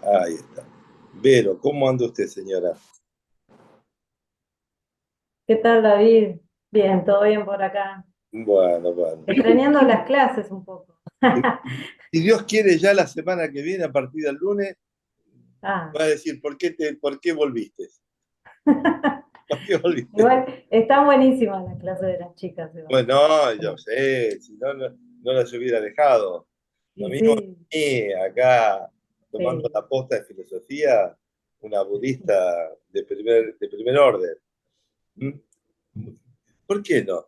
Ahí está. Vero, ¿cómo anda usted, señora? ¿Qué tal, David? Bien, todo bien por acá. Bueno, bueno. Extrañando las clases un poco. Y- Si Dios quiere, ya la semana que viene, a partir del lunes, Ah. va a decir, ¿por qué volviste? ¿Por qué volviste? Igual, están buenísimas las clases de las chicas, igual. Bueno, no, yo sé, si no, no las hubiera dejado. Lo Y mismo sí, que acá, tomando sí. la posta de filosofía, una budista de primer orden. ¿Mm? ¿Por qué no?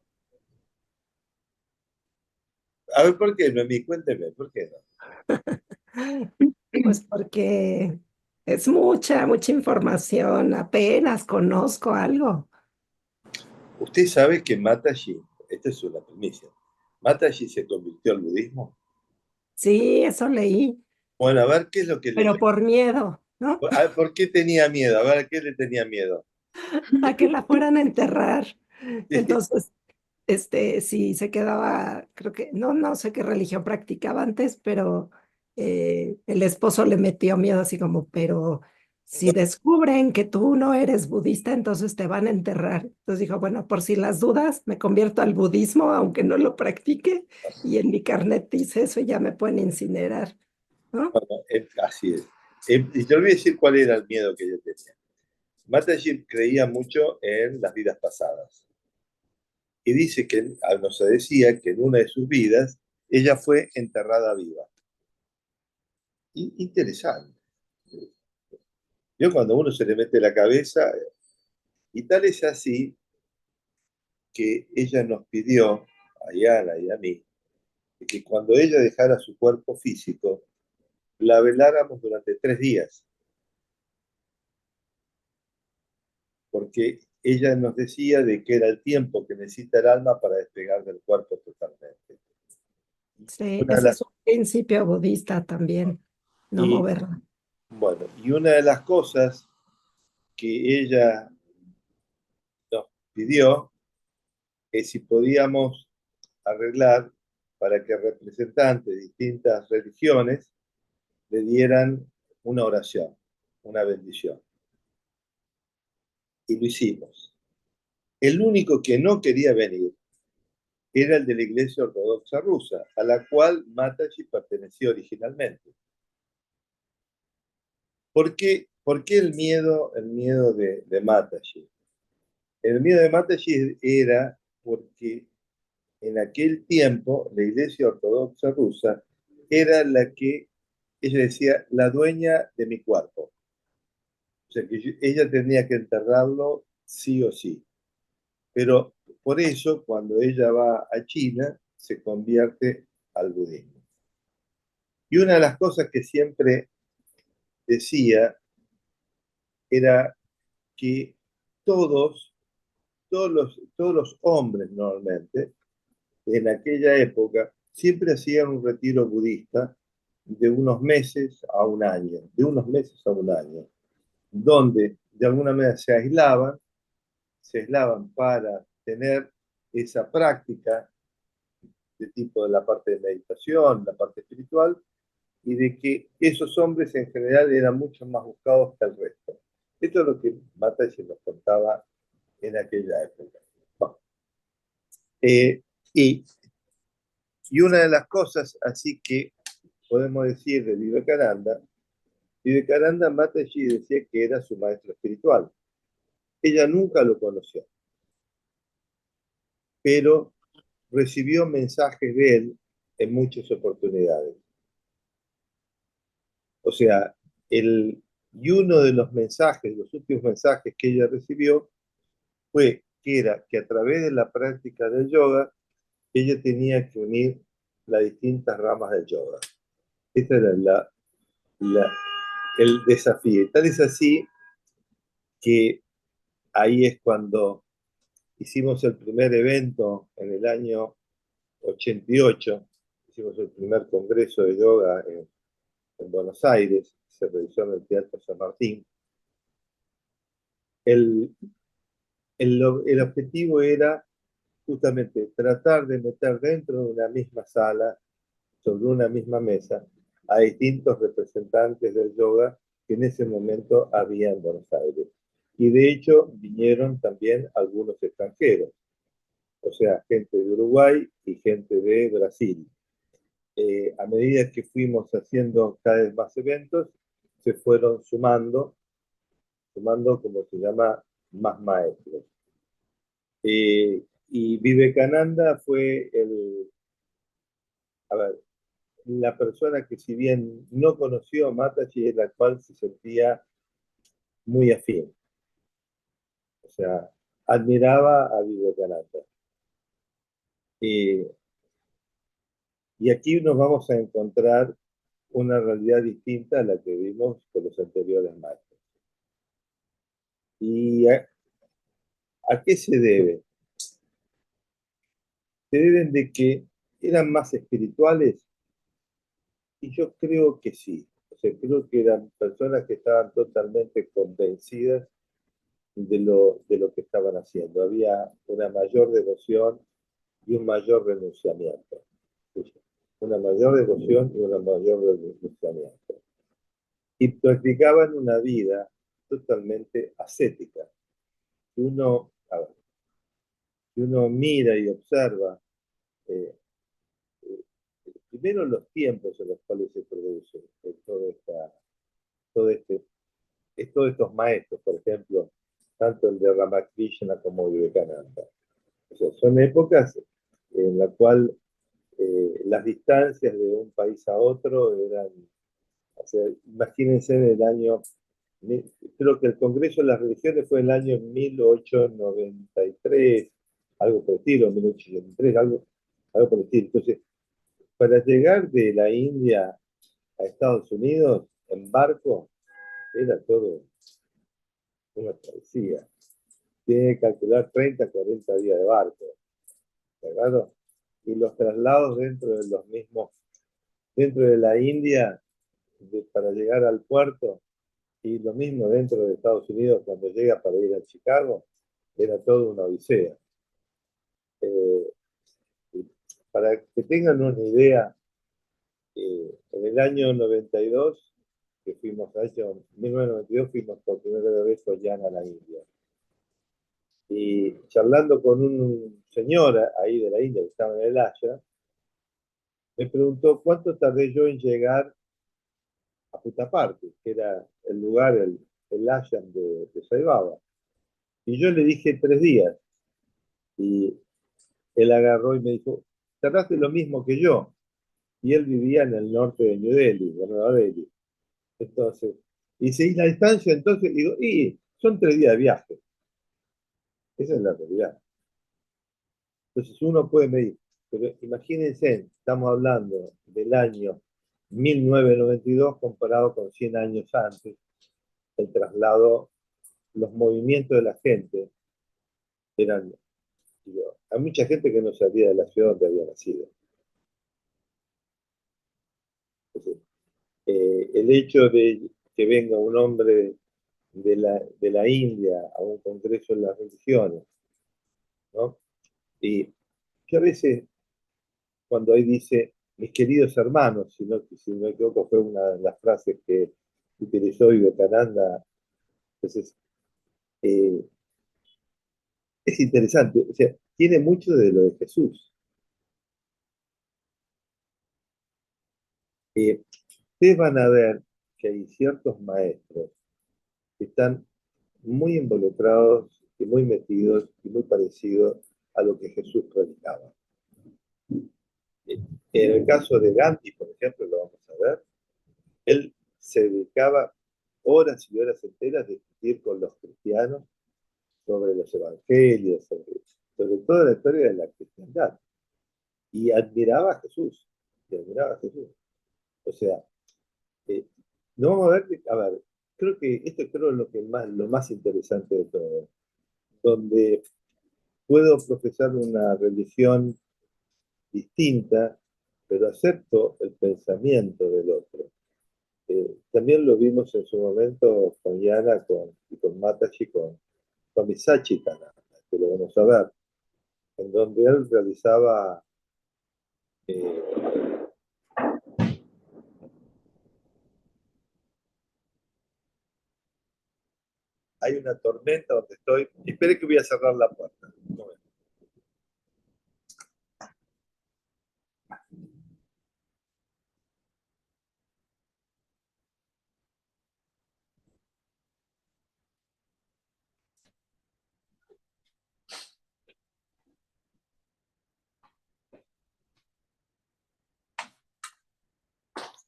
A ver, ¿por qué, Noemí? Cuénteme, ¿por qué no? Pues porque es mucha información, apenas conozco algo. Usted sabe que Mataji, esta es una primicia, Mataji se convirtió al budismo. Sí, eso leí, Bueno, a ver qué es lo que pero leyó. por miedo, ¿no? A ver, ¿por qué tenía miedo? A ver, ¿a qué le tenía miedo? A que la fueran a enterrar. Entonces, sí se quedaba, creo que, no sé qué religión practicaba antes, pero el esposo le metió miedo así como, pero si No, descubren que tú no eres budista, entonces te van a enterrar. Entonces dijo, bueno, por si las dudas, me convierto al budismo, aunque no lo practique, y en mi carnet dice eso y ya me pueden incinerar, ¿no? no, así es. Y te voy a decir cuál era el miedo que yo tenía. Mataji creía mucho en las vidas pasadas. Y dice que, nos decía que en una de sus vidas, ella fue enterrada viva. Interesante. Yo cuando uno se le mete la cabeza, y tal es así que ella nos pidió, a Yana y a mí, que cuando ella dejara su cuerpo físico, la veláramos durante 3 días, porque ella nos decía de que era el tiempo que necesita el alma para despegar del cuerpo totalmente. Sí, Una de ese las, es un principio budista también, no y moverla. bueno, y una de las cosas que ella nos pidió es si podíamos arreglar para que representantes de distintas religiones le dieran una oración, una bendición. Y lo hicimos. El único que no quería venir era el de la Iglesia Ortodoxa Rusa, a la cual Mataji perteneció originalmente. ¿Por qué el miedo de Mataji? El miedo de Mataji era porque en aquel tiempo la Iglesia Ortodoxa Rusa era la que, ella decía, la dueña de mi cuerpo. O sea, que ella tenía que enterrarlo sí o sí. Pero por eso, cuando ella va a China, se convierte al budismo. Y una de las cosas que siempre decía era que todos, todos los hombres normalmente, en aquella época, siempre hacían un retiro budista de unos meses a un año, donde de alguna manera se aislaban para tener esa práctica de tipo de la parte de meditación, la parte espiritual, y de que esos hombres en general eran mucho más buscados que el resto. Esto es lo que Matashi nos contaba en aquella época. Bueno, eh, y, y una de las cosas, así que podemos decir de Vivekananda Mataji decía que era su maestro espiritual. Ella nunca lo conoció, pero recibió mensajes de él en muchas oportunidades. O sea, y uno de los mensajes, los últimos mensajes que ella recibió fue que era que a través de la práctica del yoga, ella tenía que unir las distintas ramas del yoga. Este era la, el desafío. Y tal es así que ahí es cuando hicimos el primer evento en el año 88, hicimos el primer congreso de yoga en Buenos Aires, se realizó en el Teatro San Martín. El, el objetivo era justamente tratar de meter dentro de una misma sala, sobre una misma mesa, a distintos representantes del yoga que en ese momento había en Buenos Aires. Y de hecho vinieron también algunos extranjeros, o sea, gente de Uruguay y gente de Brasil. A medida que fuimos haciendo cada vez más eventos, se fueron sumando como se llama, más maestros. Y Vivekananda fue a ver, la persona que si bien no conoció a Mataji, es la cual se sentía muy afín. O sea, admiraba a Vivekananda. Y, y aquí nos vamos a encontrar una realidad distinta a la que vimos con los anteriores maestros. ¿Y a qué se debe? Se deben de que eran más espirituales y yo creo que sí. O sea, creo que eran personas que estaban totalmente convencidas de lo que estaban haciendo. Había una mayor devoción y un mayor renunciamiento. Una mayor devoción y una mayor renunciamiento. Y practicaban una vida totalmente ascética. Si uno, a ver, si uno mira y observa, eh, primero los tiempos en los cuales se produce todo este, todos estos maestros, por ejemplo, tanto el de Ramakrishna como Vivekananda. O sea, son épocas en las cuales las distancias de un país a otro eran, o sea, imagínense en el año, creo que el Congreso de las Religiones fue en el año 1893, algo por el estilo, 1893, algo por el estilo. Entonces, para llegar de la India a Estados Unidos en barco, era todo una travesía. Tiene que calcular 30, 40 días de barco, ¿verdad? Y los traslados dentro de los mismos, dentro de la India, para llegar al puerto, y lo mismo dentro de Estados Unidos cuando llega para ir a Chicago, era todo una odisea. Eh, para que tengan una idea, en el año 92, que fuimos a eso, en 1992 fuimos por primera vez con Jan a la India. Y charlando con un señor ahí de la India que estaba en el Ashram, me preguntó cuánto tardé yo en llegar a Puttaparthi, que era el lugar, el ashram de Sai Baba. Y yo le dije 3 días. Y él agarró y me dijo, tardaste lo mismo que yo. Y él vivía en el norte de New Delhi, de Nueva Delhi. Entonces, y seguí la distancia, entonces digo, y son 3 días de viaje. Esa es la realidad. Entonces uno puede medir. Pero imagínense, estamos hablando del año 1992 comparado con 100 años antes, el traslado, los movimientos de la gente eran, digo, hay mucha gente que no sabía de la ciudad donde había nacido. Entonces, el hecho de que venga un hombre de la India a un congreso de las religiones, ¿no? Y yo a veces, cuando ahí dice, mis queridos hermanos, si no me equivoco, fue una de las frases que utilizó Vivekananda, entonces, eh, es interesante, o sea, tiene mucho de lo de Jesús. Ustedes van a ver que hay ciertos maestros que están muy involucrados y muy metidos y muy parecidos a lo que Jesús predicaba. En el caso de Gandhi, por ejemplo, lo vamos a ver, él se dedicaba horas y horas enteras a discutir con los cristianos sobre los evangelios, sobre toda la historia de la cristiandad. Y admiraba a Jesús, y admiraba a Jesús. O sea, eh, no vamos a ver, creo que esto creo lo más interesante de todo, donde puedo profesar una religión distinta, pero acepto el pensamiento del otro. También lo vimos en su momento con Yana y con Mataji, con Misachi Tanaka, que lo vamos a ver, en donde él realizaba, eh, hay una tormenta donde estoy. Espere que voy a cerrar la puerta. Un momento.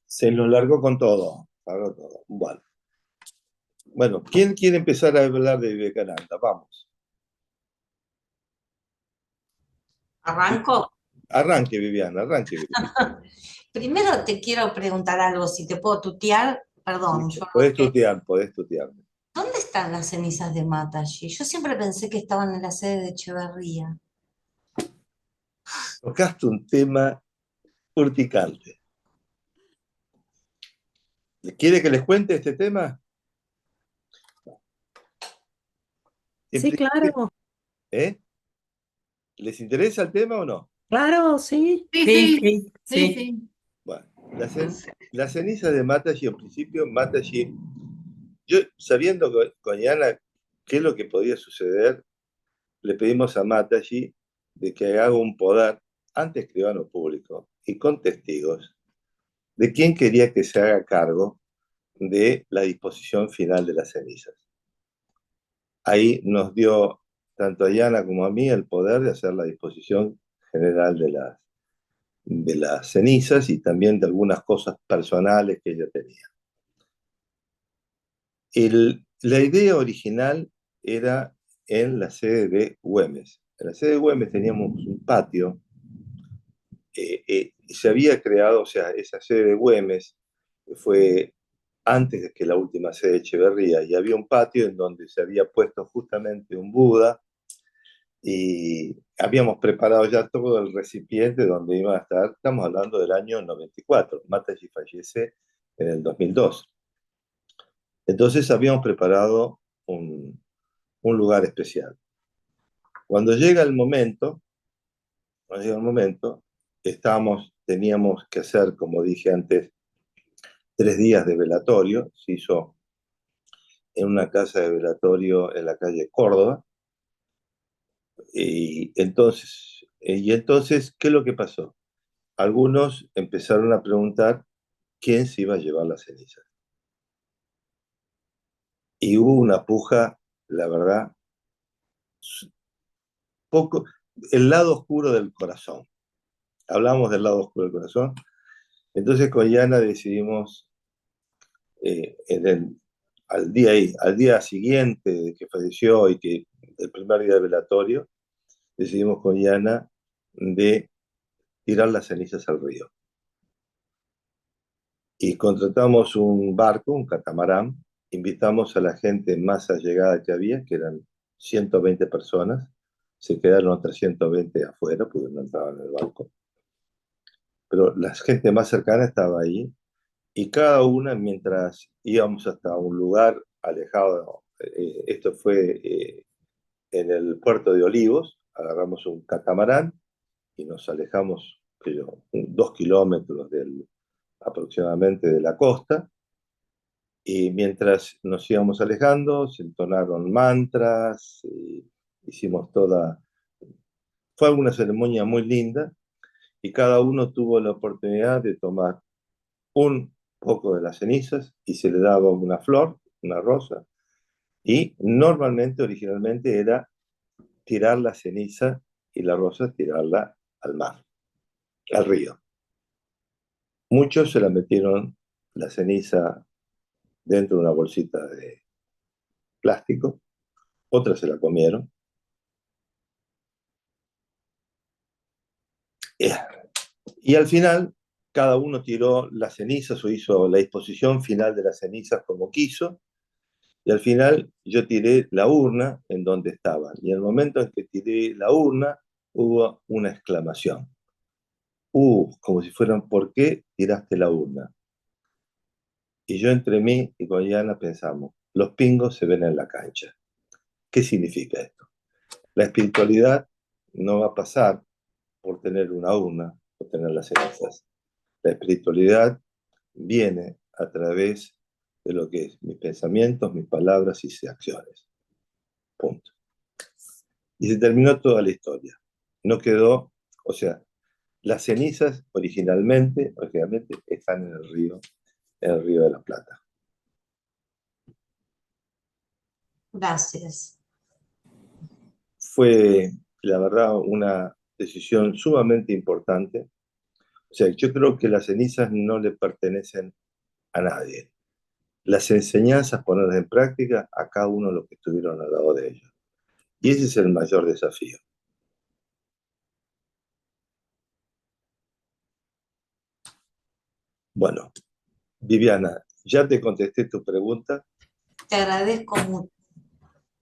Se nos largó con todo. Largó todo. Bueno, ¿quién quiere empezar a hablar de Vivekananda? Vamos. ¿Arranco? Arranque, Viviana, arranque, Viviana. Primero te quiero preguntar algo, si te puedo tutear, perdón. Sí, Yo podés no sé. tutear, podés tutear. ¿Dónde están las cenizas de Mataji? Yo siempre pensé que estaban en la sede de Echeverría. Tocaste un tema urticante. ¿Quiere que les cuente este tema? Sí, claro, ¿Eh? ¿Les interesa el tema o no? claro, sí. Sí. Bueno, la ceniza de Mataji, en principio, Mataji, yo sabiendo con Yana qué es lo que podía suceder, le pedimos a Mataji de que haga un poder ante escribano público y con testigos de quién quería que se haga cargo de la disposición final de las cenizas. Ahí nos dio tanto a Yana como a mí el poder de hacer la disposición general de las cenizas y también de algunas cosas personales que ella tenía. La idea original era en la sede de Güemes. En la sede de Güemes teníamos un patio. Se había creado, o sea, esa sede de Güemes fue antes de que la última sede de Echeverría, y había un patio en donde se había puesto justamente un Buda y habíamos preparado ya todo el recipiente donde iba a estar. Estamos hablando del año 94. Mataji fallece en el 2002. Entonces habíamos preparado un lugar especial. Cuando llega el momento, teníamos que hacer, como dije antes, 3 días de velatorio. Se hizo en una casa de velatorio en la calle Córdoba. Y entonces, ¿qué es lo que pasó? Algunos empezaron a preguntar quién se iba a llevar las cenizas. Y hubo una puja, la verdad, poco, el lado oscuro del corazón. Hablamos del lado oscuro del corazón. Entonces con Yana decidimos, al día siguiente de que falleció y que el primer día de velatorio, decidimos con Yana de tirar las cenizas al río. Y contratamos un barco, un catamarán, invitamos a la gente más allegada que había, que eran 120 personas, se quedaron otras 120 afuera, porque no entraban en el barco. Pero la gente más cercana estaba ahí, y cada una, mientras íbamos hasta un lugar alejado, esto fue en el puerto de Olivos, agarramos un catamarán y nos alejamos 2 kilómetros aproximadamente de la costa, y mientras nos íbamos alejando se entonaron mantras, hicimos toda... Fue una ceremonia muy linda y cada uno tuvo la oportunidad de tomar un poco de las cenizas y se le daba una flor, una rosa, y normalmente, originalmente, era tirar la ceniza y la rosa tirarla al mar, al río. Muchos se la metieron la ceniza dentro de una bolsita de plástico, otras se la comieron. Y al final, cada uno tiró las cenizas o hizo la disposición final de las cenizas como quiso. Y al final yo tiré la urna en donde estaban. Y en el momento en que tiré la urna, hubo una exclamación. Como si fueran, ¿por qué tiraste la urna? Y yo entre mí y Goyana pensamos, los pingos se ven en la cancha. ¿Qué significa esto? La espiritualidad no va a pasar por tener una urna o tener las cenizas. La espiritualidad viene a través de lo que es mis pensamientos, mis palabras y mis acciones. Punto. Y se terminó toda la historia. No quedó, o sea, las cenizas originalmente están en el río de la Plata. Gracias. Fue, la verdad, una decisión sumamente importante. O sea, yo creo que las cenizas no le pertenecen a nadie. Las enseñanzas, ponerlas en práctica a cada uno de los que estuvieron al lado de ellos. Y ese es el mayor desafío. Bueno, Viviana, ya te contesté tu pregunta Te agradezco mucho.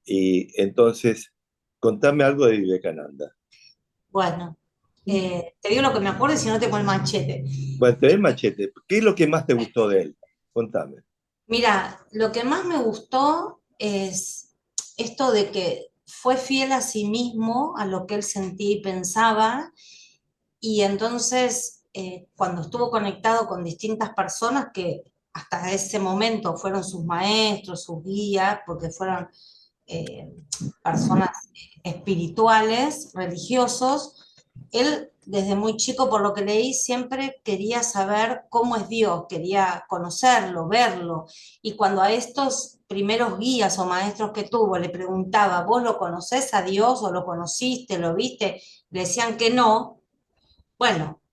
y entonces contame algo de Vivekananda. Bueno, te digo lo que me acuerdo y si no te pongo el machete. Bueno, te doy el machete. ¿Qué es lo que más te gustó de él? Contame. Mira, lo que más me gustó es esto de que fue fiel a sí mismo, a lo que él sentía y pensaba, y entonces cuando estuvo conectado con distintas personas que hasta ese momento fueron sus maestros, sus guías, porque fueron eh, personas espirituales, religiosos, él desde muy chico, por lo que leí, siempre quería saber cómo es Dios, quería conocerlo, verlo, y cuando a estos primeros guías o maestros que tuvo le preguntaba, ¿vos lo conocés a Dios o lo conociste, lo viste? Le decían que no. Bueno,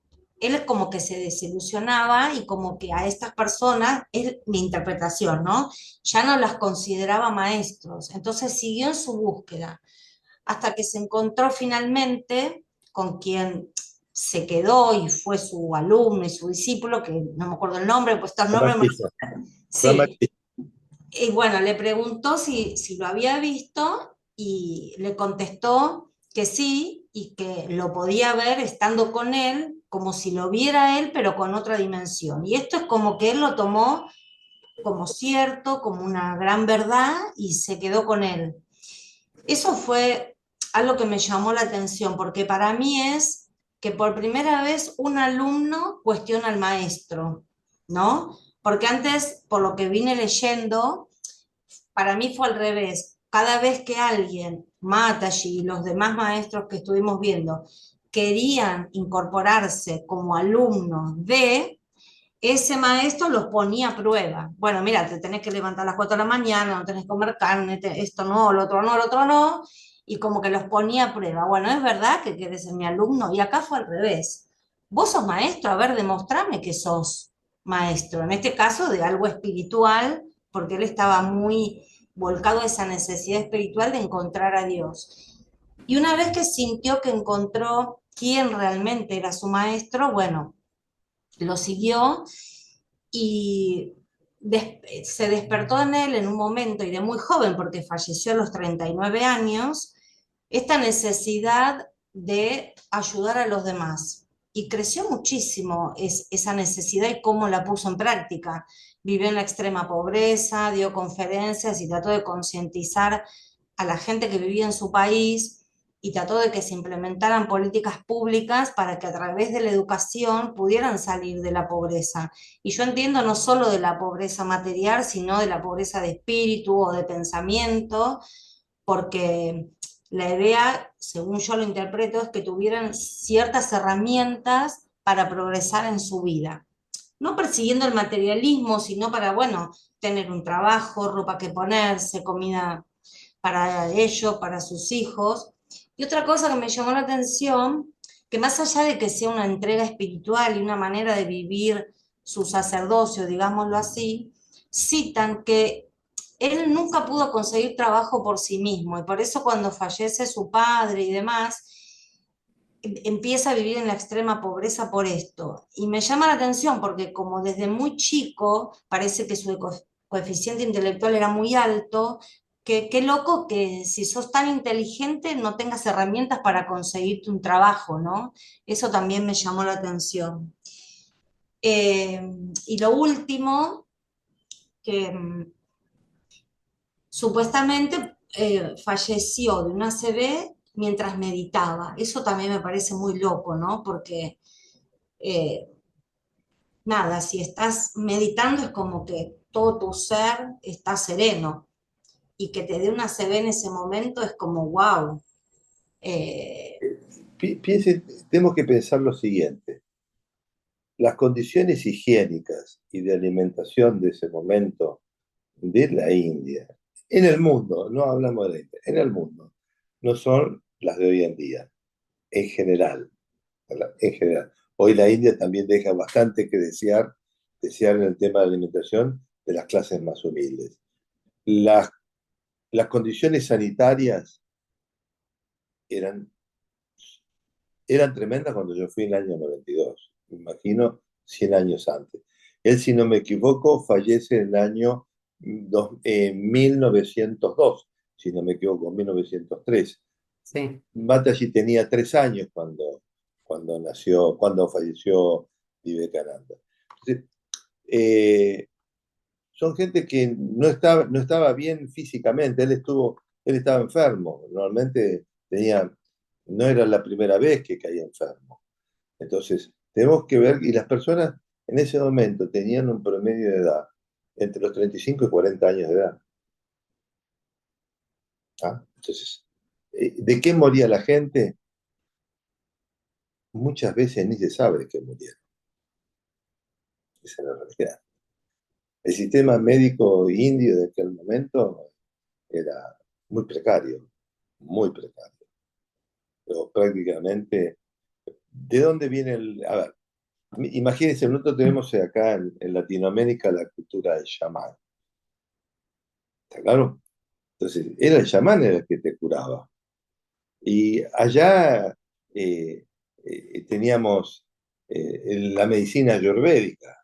él como que se desilusionaba y como que a estas personas, es mi interpretación, ¿no? Ya no las consideraba maestros. Entonces siguió en su búsqueda hasta que se encontró finalmente con quien se quedó y fue su alumno y su discípulo, que no me acuerdo el nombre, pues estos nombres me... Ramakrishna. Sí, Ramakrishna. y bueno, le preguntó si lo había visto y le contestó que sí y que lo podía ver estando con él, como si lo viera él, pero con otra dimensión. Y esto es como que él lo tomó como cierto, como una gran verdad y se quedó con él. Eso fue algo que me llamó la atención, porque para mí es que por primera vez un alumno cuestiona al maestro, ¿no? Porque antes, por lo que vine leyendo, para mí fue al revés. Cada vez que alguien, Mataji y los demás maestros que estuvimos viendo, querían incorporarse como alumnos de ese maestro, los ponía a prueba. Bueno, mira, te tenés que levantar a las 4 de la mañana, no tenés que comer carne, esto no, lo otro no, y como que los ponía a prueba. Bueno, es verdad que querés ser mi alumno, y acá fue al revés. Vos sos maestro, a ver, demostrame que sos maestro, en este caso de algo espiritual, porque él estaba muy volcado a esa necesidad espiritual de encontrar a Dios. Y una vez que sintió que encontró quién realmente era su maestro, bueno, lo siguió y se despertó en él en un momento, y de muy joven, porque falleció a los 39 años, esta necesidad de ayudar a los demás. Y creció muchísimo esa necesidad y cómo la puso en práctica. Vivió en la extrema pobreza, dio conferencias y trató de concientizar a la gente que vivía en su país y trató de que se implementaran políticas públicas para que a través de la educación pudieran salir de la pobreza. Y yo entiendo no solo de la pobreza material, sino de la pobreza de espíritu o de pensamiento, porque la idea, según yo lo interpreto, es que tuvieran ciertas herramientas para progresar en su vida. No persiguiendo el materialismo, sino para, bueno, tener un trabajo, ropa que ponerse, comida para ellos, para sus hijos. Y otra cosa que me llamó la atención, que más allá de que sea una entrega espiritual y una manera de vivir su sacerdocio, digámoslo así, citan que él nunca pudo conseguir trabajo por sí mismo y por eso cuando fallece su padre y demás, empieza a vivir en la extrema pobreza por esto. Y me llama la atención porque como desde muy chico parece que su coeficiente intelectual era muy alto, que qué loco que si sos tan inteligente no tengas herramientas para conseguirte un trabajo, ¿no? Eso también me llamó la atención. Eh, y lo último, que supuestamente falleció de una ACV mientras meditaba. Eso también me parece muy loco, ¿no? Porque eh, nada, si estás meditando es como que todo tu ser está sereno. y que te dé una CB en ese momento es como wow. Tenemos que pensar lo siguiente. Las condiciones higiénicas y de alimentación de ese momento de la India, en el mundo, no hablamos de la India, en el mundo, no son las de hoy en día, en general. En general. Hoy la India también deja bastante que desear en el tema de alimentación de las clases más humildes. Las condiciones sanitarias eran tremendas cuando yo fui en el año 92. Me imagino 100 años antes. Él, si no me equivoco, fallece en el año 1902, si no me equivoco, 1903. Sí. Mataji tenía 3 años cuando falleció Vivekananda. Entonces, son gente que no estaba bien físicamente, él estaba enfermo, normalmente no era la primera vez que caía enfermo. Entonces, tenemos que ver, y las personas en ese momento tenían un promedio de edad entre los 35 y 40 años de edad. ¿Ah? Entonces, ¿de qué moría la gente? Muchas veces ni se sabe de qué murieron. Esa es la realidad. El sistema médico indio de aquel momento era muy precario, muy precario. Pero prácticamente, ¿de dónde viene el...? A ver, imagínense, nosotros tenemos acá en Latinoamérica la cultura del chamán. ¿Está claro? Entonces, era el chamán el que te curaba. Y allá teníamos la medicina ayurvédica,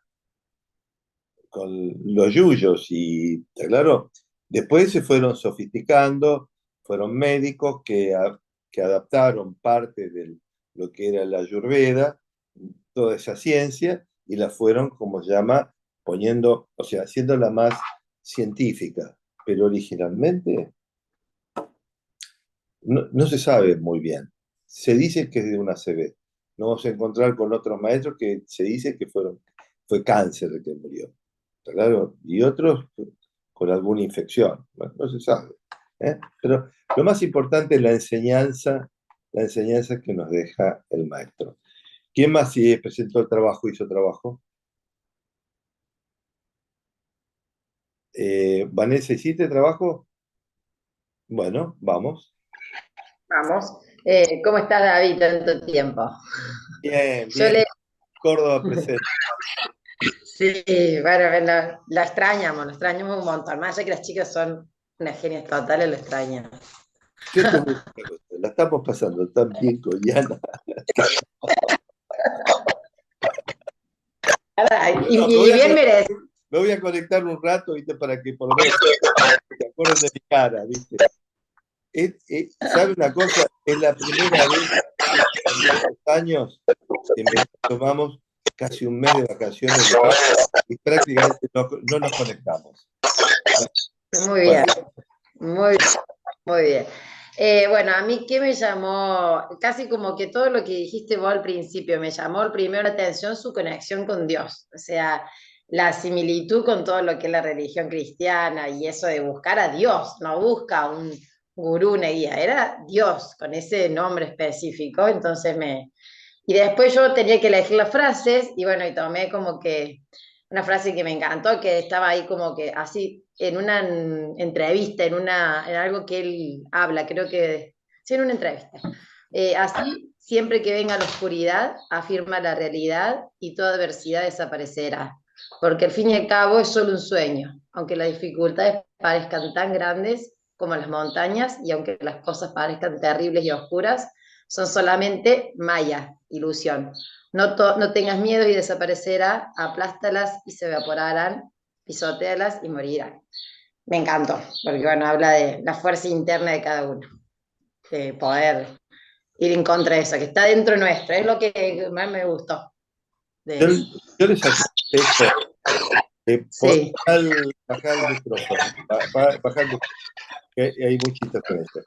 con los yuyos, y ¿está claro? Después se fueron sofisticando, fueron médicos que adaptaron parte de lo que era la ayurveda, toda esa ciencia, y la fueron, como se llama, poniendo, o sea, haciéndola más científica, pero originalmente no se sabe muy bien. Se dice que es de una CB. Nos vamos a encontrar con otros maestros que se dice que fue cáncer el que murió. ¿Está claro? Y otros con alguna infección. Bueno, no se sabe. Pero lo más importante es la enseñanza que nos deja el maestro. ¿Quién más presentó el trabajo, hizo trabajo? Vanessa, ¿hiciste trabajo? Bueno, vamos. Vamos. ¿Cómo estás, David, tanto tiempo? Bien, Yo bien. Córdoba presente. Sí, bueno, lo extrañamos un montón. Más allá que las chicas son unas genias totales, lo extrañamos. ¿Qué te gusta? La estamos pasando tan bien con Yana. Y bien merecido. Me voy a conectar un rato, ¿viste? Para que por lo menos te acuerden de mi cara, ¿viste? ¿Sabe una cosa? Es la primera vez en 2 años que tomamos casi un mes de vacaciones y prácticamente no nos conectamos. Muy bien, muy bien, muy bien. Bueno, a mí qué me llamó, casi como que todo lo que dijiste vos al principio, me llamó primero la atención su conexión con Dios, o sea, la similitud con todo lo que es la religión cristiana y eso de buscar a Dios, no busca un gurú, una guía, era Dios con ese nombre específico, entonces Y después yo tenía que elegir las frases y bueno, y tomé como que una frase que me encantó, que estaba ahí como que así en una entrevista, en algo que él habla, creo que sí, en una entrevista. Así, siempre que venga la oscuridad, afirma la realidad y toda adversidad desaparecerá, porque al fin y al cabo es solo un sueño, aunque las dificultades parezcan tan grandes como las montañas y aunque las cosas parezcan terribles y oscuras, son solamente maya, ilusión. No tengas miedo y desaparecerá, aplástalas y se evaporarán, pisotealas y morirán. Me encantó, porque bueno, habla de la fuerza interna de cada uno, de poder ir en contra de eso, que está dentro nuestro, es lo que más me gustó. Yo les aconsejo Sí. bajar el micrófono, bajar el micrófono, que hay muchitas con esto.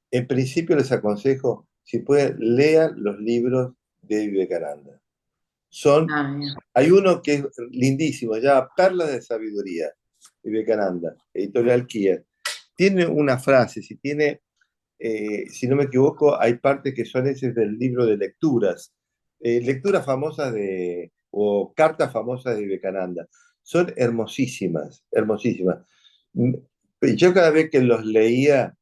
En principio les aconsejo, si pueden, lean los libros de Vivekananda. Hay uno que es lindísimo, ya Perlas de Sabiduría. Vivekananda, editorial Kier. Tiene una frase, si no me equivoco, hay partes que son esas del libro de lecturas, lecturas famosas o cartas famosas de Vivekananda. Son hermosísimas, hermosísimas. Yo cada vez que los leía,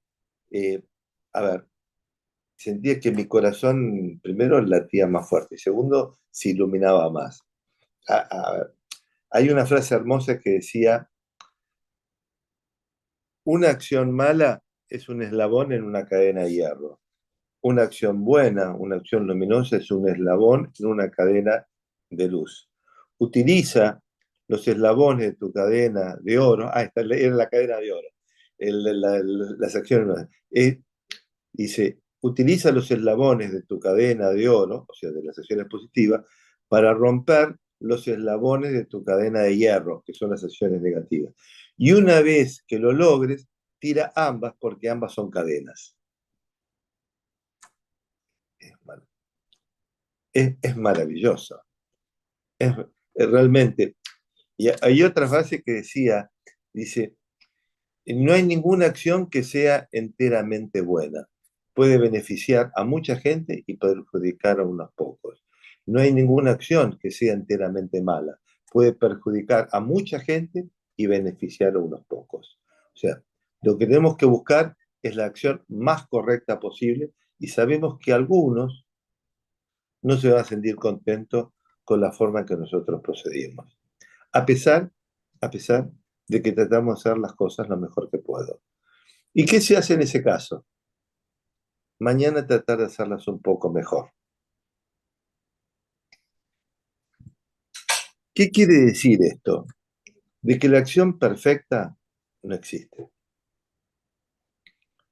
a ver, sentía que mi corazón, primero, latía más fuerte, y segundo, se iluminaba más. Hay una frase hermosa que decía: una acción mala es un eslabón en una cadena de hierro. Una acción buena, una acción luminosa es un eslabón en una cadena de luz. Utiliza los eslabones de tu cadena de oro. Era la cadena de oro. Las acciones. Dice, utiliza los eslabones de tu cadena de oro, o sea, de las acciones positivas, para romper los eslabones de tu cadena de hierro, que son las acciones negativas. Y una vez que lo logres, tira ambas, porque ambas son cadenas. Es maravilloso. Es realmente. Y hay otra frase que dice, no hay ninguna acción que sea enteramente buena. Puede beneficiar a mucha gente y perjudicar a unos pocos. No hay ninguna acción que sea enteramente mala. Puede perjudicar a mucha gente y beneficiar a unos pocos. O sea, lo que tenemos que buscar es la acción más correcta posible, y sabemos que algunos no se van a sentir contentos con la forma en que nosotros procedimos. A pesar de que tratamos de hacer las cosas lo mejor que puedo. ¿Y qué se hace en ese caso? Mañana tratar de hacerlas un poco mejor. ¿Qué quiere decir esto? De que la acción perfecta no existe.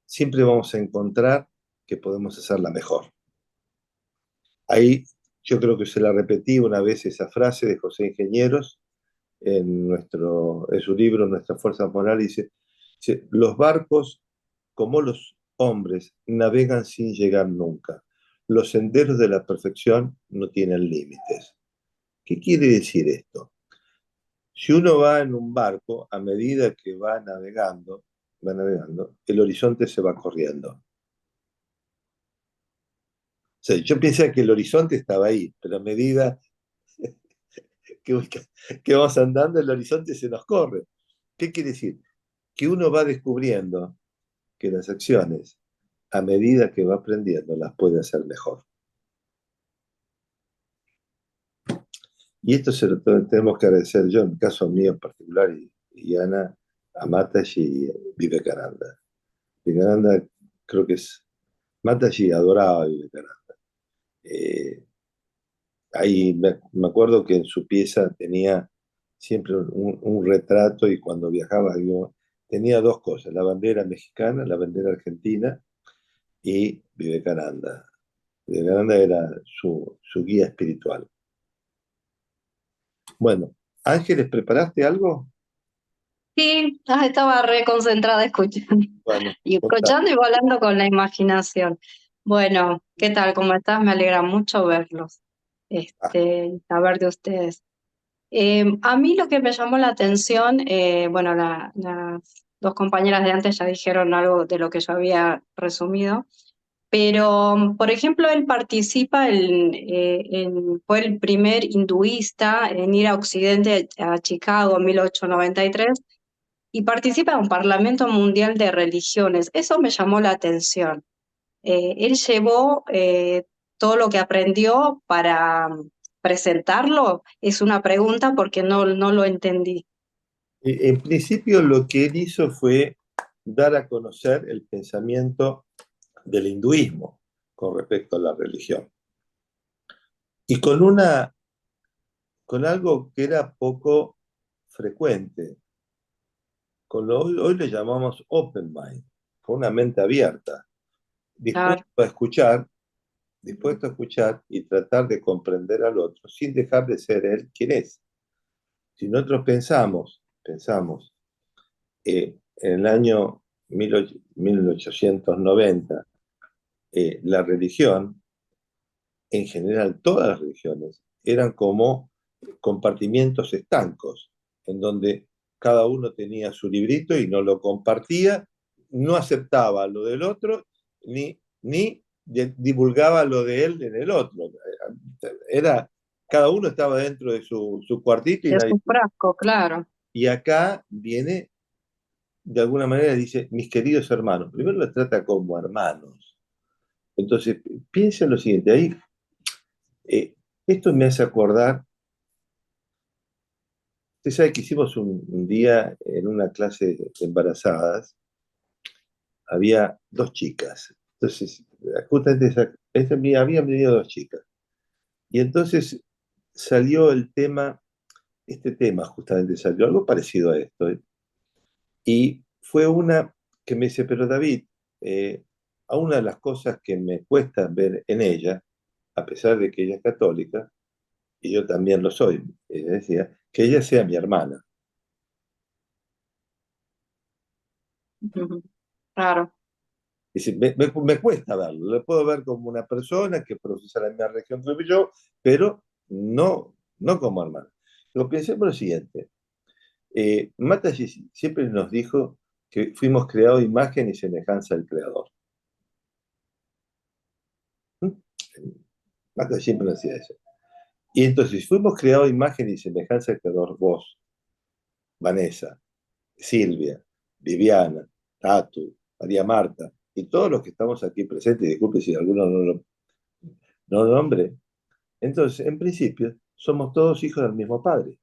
Siempre vamos a encontrar que podemos hacerla mejor. Ahí yo creo que se la repetí una vez esa frase de José Ingenieros en su libro Nuestras Fuerzas Morales. Dice, los barcos, como los hombres, navegan sin llegar nunca. Los senderos de la perfección no tienen límites. ¿Qué quiere decir esto? Si uno va en un barco, a medida que va navegando, el horizonte se va corriendo. O sea, yo pensé que el horizonte estaba ahí, pero a medida que vamos andando, el horizonte se nos corre. ¿Qué quiere decir? Que uno va descubriendo que las acciones, a medida que va aprendiendo, las puede hacer mejor. Y esto se lo tenemos que agradecer yo, en el caso mío en particular, y Ana, a Mataji y Vivekananda. Vivekananda creo que es... Mataji adoraba a Vivekananda. Ahí me acuerdo que en su pieza tenía siempre un retrato, y cuando viajaba tenía dos cosas: la bandera mexicana, la bandera argentina y Vivekananda. Vivekananda era su guía espiritual. Bueno, Ángeles, ¿preparaste algo? Sí, estaba re concentrada escuchando Bueno, y escuchando y volando con la imaginación. Bueno, ¿qué tal? ¿Cómo estás? Me alegra mucho verlos, saber de ustedes. A mí lo que me llamó la atención, bueno, las dos compañeras de antes ya dijeron algo de lo que yo había resumido, pero, por ejemplo, él participa, fue el primer hinduista en ir a Occidente, a Chicago en 1893, y participa en un Parlamento Mundial de Religiones. Eso me llamó la atención. Él llevó todo lo que aprendió para presentarlo. Es una pregunta porque no lo entendí. En principio lo que él hizo fue dar a conocer el pensamiento del hinduismo con respecto a la religión. Y con algo que era poco frecuente, hoy le llamamos open mind, con una mente abierta, Claro. dispuesto a escuchar y tratar de comprender al otro sin dejar de ser él quien es. Si nosotros pensamos en el año 1890, la religión, en general todas las religiones, eran como compartimientos estancos, en donde cada uno tenía su librito y no lo compartía, no aceptaba lo del otro, ni divulgaba lo de él en el otro. Cada uno estaba dentro de su cuartito y De nadie. su frasco, claro. Y acá viene, de alguna manera, dice, mis queridos hermanos. Primero los trata como hermanos. Entonces, piensa en lo siguiente, ahí, esto me hace acordar, usted sabe que hicimos un día en una clase de embarazadas, había dos chicas. Entonces, justamente habían venido dos chicas. Y entonces salió este tema justamente salió, algo parecido a esto. Y fue una que me dice, pero David, a una de las cosas que me cuesta ver en ella, a pesar de que ella es católica, y yo también lo soy, ella decía, que ella sea mi hermana. Claro. Dice, me cuesta verlo, lo puedo ver como una persona que procesa la misma religión que yo, pero no como hermana. Lo pensé por lo siguiente, Mataji siempre nos dijo que fuimos creados a imagen y semejanza del Creador. ¿Mm? Mataji siempre nos decía eso. Y entonces, si fuimos creados a imagen y semejanza del Creador, vos, Vanessa, Silvia, Viviana, Tatu, María Marta, y todos los que estamos aquí presentes, disculpe si alguno no lo nombre, entonces, en principio, somos todos hijos del mismo Padre.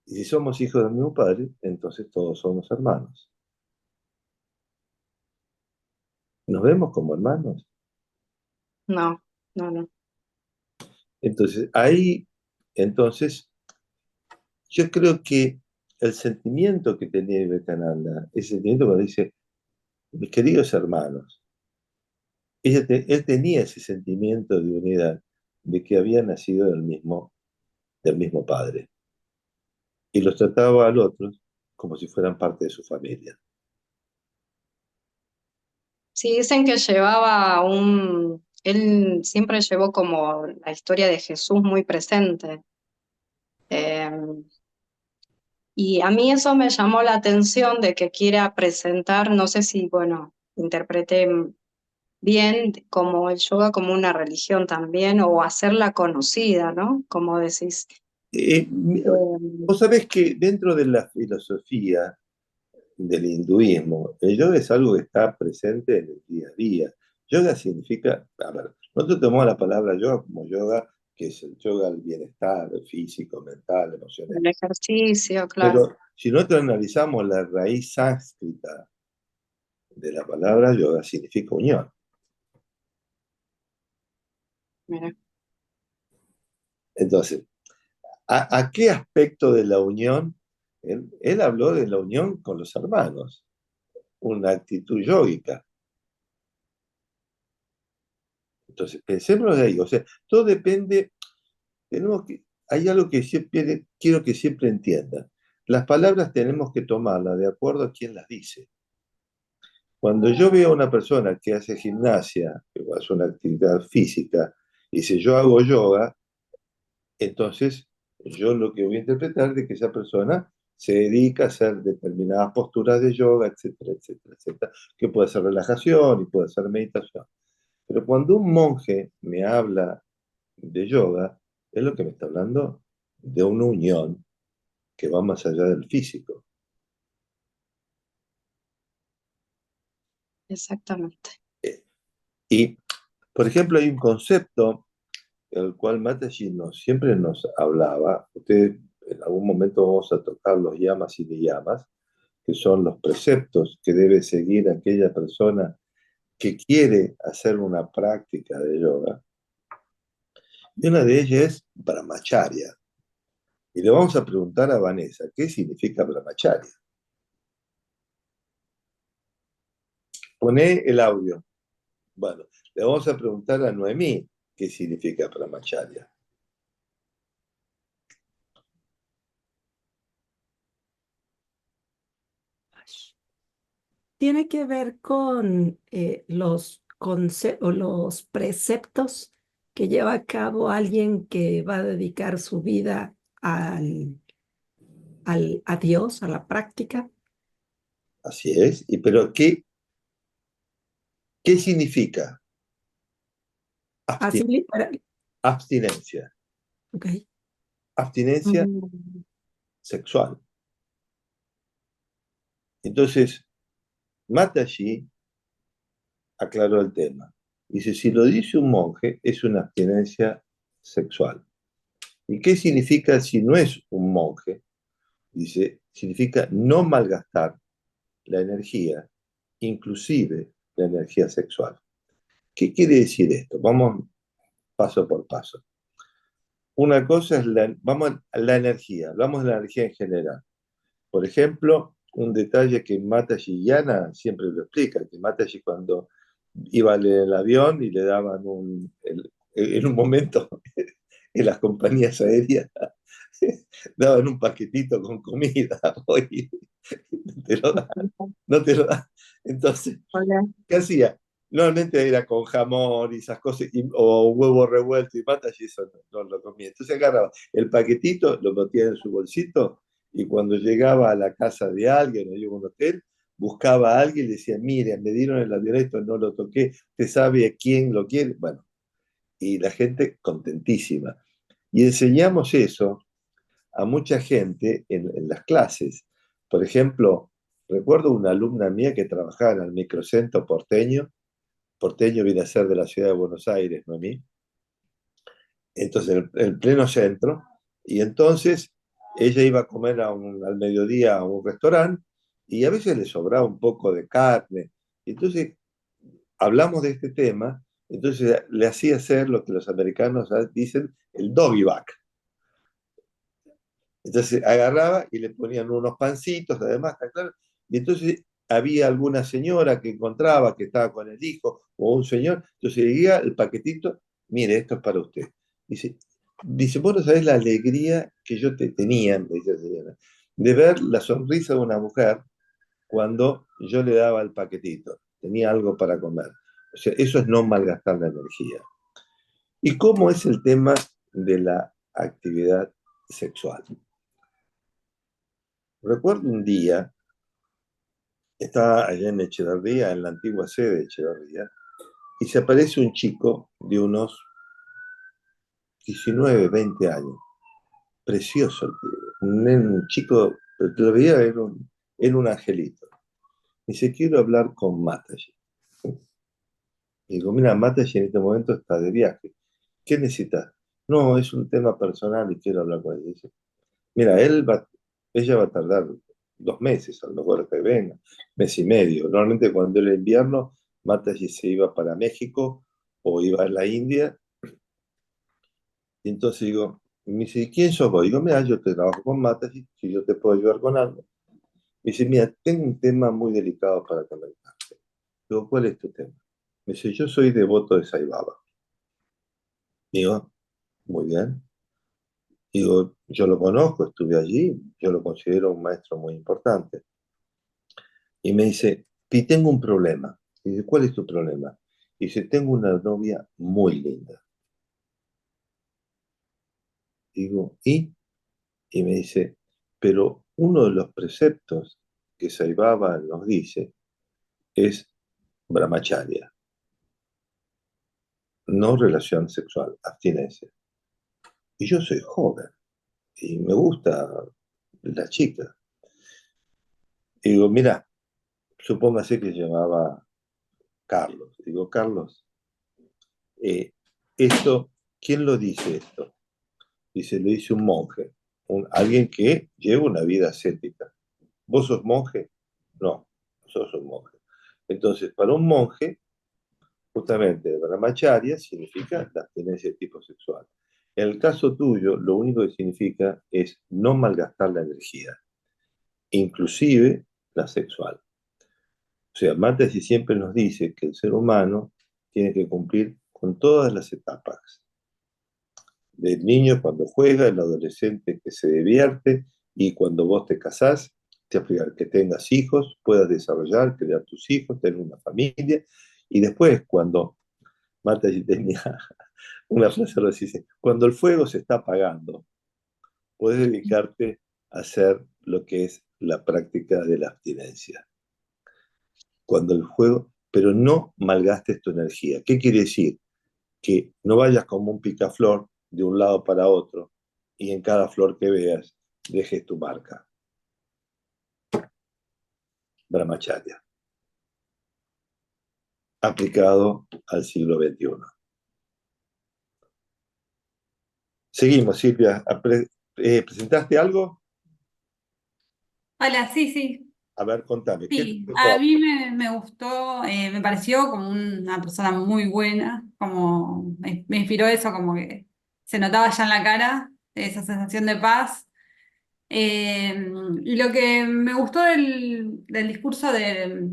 Y si somos hijos del mismo Padre, entonces todos somos hermanos. ¿Nos vemos como hermanos? No, no. Entonces, ahí, entonces, yo creo que el sentimiento que tenía Vivekananda, ese sentimiento cuando dice, mis queridos hermanos, él tenía ese sentimiento de unidad, de que había nacido del mismo padre. Y los trataba a los otros como si fueran parte de su familia. Sí, dicen que él siempre llevó como la historia de Jesús muy presente. Eh, y a mí eso me llamó la atención de que quiera presentar, no sé si, bueno, interpreté bien como el yoga como una religión también, o hacerla conocida, ¿no? Como decís. Eh, Vos sabés que dentro de la filosofía del hinduismo, el yoga es algo que está presente en el día a día. Yoga significa, a ver, nosotros tomamos la palabra yoga como yoga, que es el yoga del bienestar físico, mental, emocional. El ejercicio, claro. Pero si nosotros analizamos la raíz sánscrita de la palabra yoga, significa unión. Mira. Entonces, ¿a qué aspecto de la unión? Él habló de la unión con los hermanos, una actitud yógica. Entonces, pensemos de ahí. O sea, todo depende, hay algo que siempre quiero que siempre entiendan. Las palabras tenemos que tomarlas de acuerdo a quién las dice. Cuando yo veo a una persona que hace gimnasia, que hace una actividad física, y dice yo hago yoga, entonces yo lo que voy a interpretar es de que esa persona se dedica a hacer determinadas posturas de yoga, etcétera, etcétera, etcétera, que puede ser relajación y puede ser meditación. Pero cuando un monje me habla de yoga, es lo que me está hablando de una unión que va más allá del físico. Exactamente. Y, por ejemplo, hay un concepto el cual Mataji siempre nos hablaba. Ustedes en algún momento vamos a tocar los yamas y niyamas, que son los preceptos que debe seguir aquella persona que quiere hacer una práctica de yoga. Y una de ellas es brahmacharya. Y le vamos a preguntar a Vanessa, ¿qué significa brahmacharya? Poné el audio. Bueno, le vamos a preguntar a Noemí qué significa brahmacharya. Tiene que ver con los preceptos que lleva a cabo alguien que va a dedicar su vida a Dios, a la práctica. Así es. Pero ¿qué significa Así literal. abstinencia? Ok. Abstinencia Mm. sexual. Entonces, Mataji aclaró el tema. Dice, si lo dice un monje, es una abstinencia sexual. ¿Y qué significa si no es un monje? Dice, significa no malgastar la energía, inclusive la energía sexual. ¿Qué quiere decir esto? Vamos paso por paso. Una cosa es vamos a la energía, hablamos de la energía en general. Por ejemplo, un detalle que Mataji y Yana siempre lo explica, que Mataji cuando iba en el avión y le daban en un momento en las compañías aéreas daban un paquetito con comida, hoy te lo dan, no te lo dan. Entonces, Hola. ¿qué hacía? Normalmente era con jamón y esas cosas, o huevo revuelto y patas, y eso no lo comía. Entonces agarraba el paquetito, lo metía en su bolsito, y cuando llegaba a la casa de alguien o llegaba a un hotel, buscaba a alguien y le decía, mire, me dieron el avión esto, no lo toqué, ¿usted sabe a quién lo quiere? Bueno, y la gente contentísima. Y enseñamos eso a mucha gente en las clases. Por ejemplo, recuerdo una alumna mía que trabajaba en el microcentro porteño. Porteño viene a ser de la ciudad de Buenos Aires, ¿no? A mí. Entonces, el pleno centro. Y entonces ella iba a comer al mediodía a un restaurante y a veces le sobraba un poco de carne. Entonces hablamos de este tema, entonces le hacía hacer lo que los americanos dicen el doggy bag. Entonces agarraba y le ponían unos pancitos, además, ¿está claro? Y entonces había alguna señora que encontraba que estaba con el hijo o un señor, entonces le llega el paquetito, mire, esto es para usted. Dice, vos no sabés la alegría que yo tenía, me dice la señora, de ver la sonrisa de una mujer cuando yo le daba el paquetito, tenía algo para comer. O sea, eso es no malgastar la energía. ¿Y cómo es el tema de la actividad sexual? Recuerdo un día, estaba allá en Echeverría, en la antigua sede de Echeverría, y se aparece un chico de unos 19, 20 años. Precioso el pibe. Un chico, te lo veía, era un angelito. Me dice, quiero hablar con Mataji. Y digo, mira, Mataji en este momento está de viaje. ¿Qué necesitas? No, es un tema personal y quiero hablar con él. Dice, mira, ella va a tardar 2 meses, a lo mejor que venga, mes y medio. Normalmente cuando era invierno, Mataji se iba para México o iba a la India. Y entonces digo, me dice, ¿quién sos vos? Digo, mira, yo te trabajo con Mataji, si yo te puedo ayudar con algo. Me dice, mira, tengo un tema muy delicado para comentarte. Digo, ¿cuál es tu tema? Me dice, yo soy devoto de Sai Baba. Digo, muy bien. Digo, yo lo conozco, estuve allí, yo lo considero un maestro muy importante. Y me dice, y tengo un problema. Y dice, ¿cuál es tu problema? Y dice, tengo una novia muy linda. Digo, ¿y? Y me dice, pero uno de los preceptos que Sai Baba nos dice es brahmacharya, no relación sexual, abstinencia. Y yo soy joven y me gusta la chica. Y digo, mira, supóngase que se llamaba Carlos. Digo, Carlos, eh, esto, ¿quién lo dice esto? Dice, lo dice un monje, alguien que lleva una vida ascética. ¿Vos sos monje? No, sos un monje. Entonces, para un monje, justamente, brahmacharya significa la abstinencia de tipo sexual. En el caso tuyo, lo único que significa es no malgastar la energía, inclusive la sexual. O sea, Mataji siempre nos dice que el ser humano tiene que cumplir con todas las etapas. Del niño cuando juega, el adolescente que se divierte, y cuando vos te casás, te aplica que tengas hijos, puedas desarrollar, crear tus hijos, tener una familia, y después cuando Mataji tenía una frase, lo dice, cuando el fuego se está apagando, puedes dedicarte a hacer lo que es la práctica de la abstinencia. Cuando el juego, pero no malgastes tu energía. ¿Qué quiere decir? Que no vayas como un picaflor de un lado para otro y en cada flor que veas dejes tu marca. Brahmacharya, aplicado al siglo XXI. Seguimos, Silvia. ¿Presentaste algo? Hola, sí, sí, A ver, contame. ¿Qué te sí. A gustó? mí me gustó, me pareció como una persona muy buena, como me inspiró eso, como que se notaba ya en la cara, esa sensación de paz. Y lo que me gustó del discurso de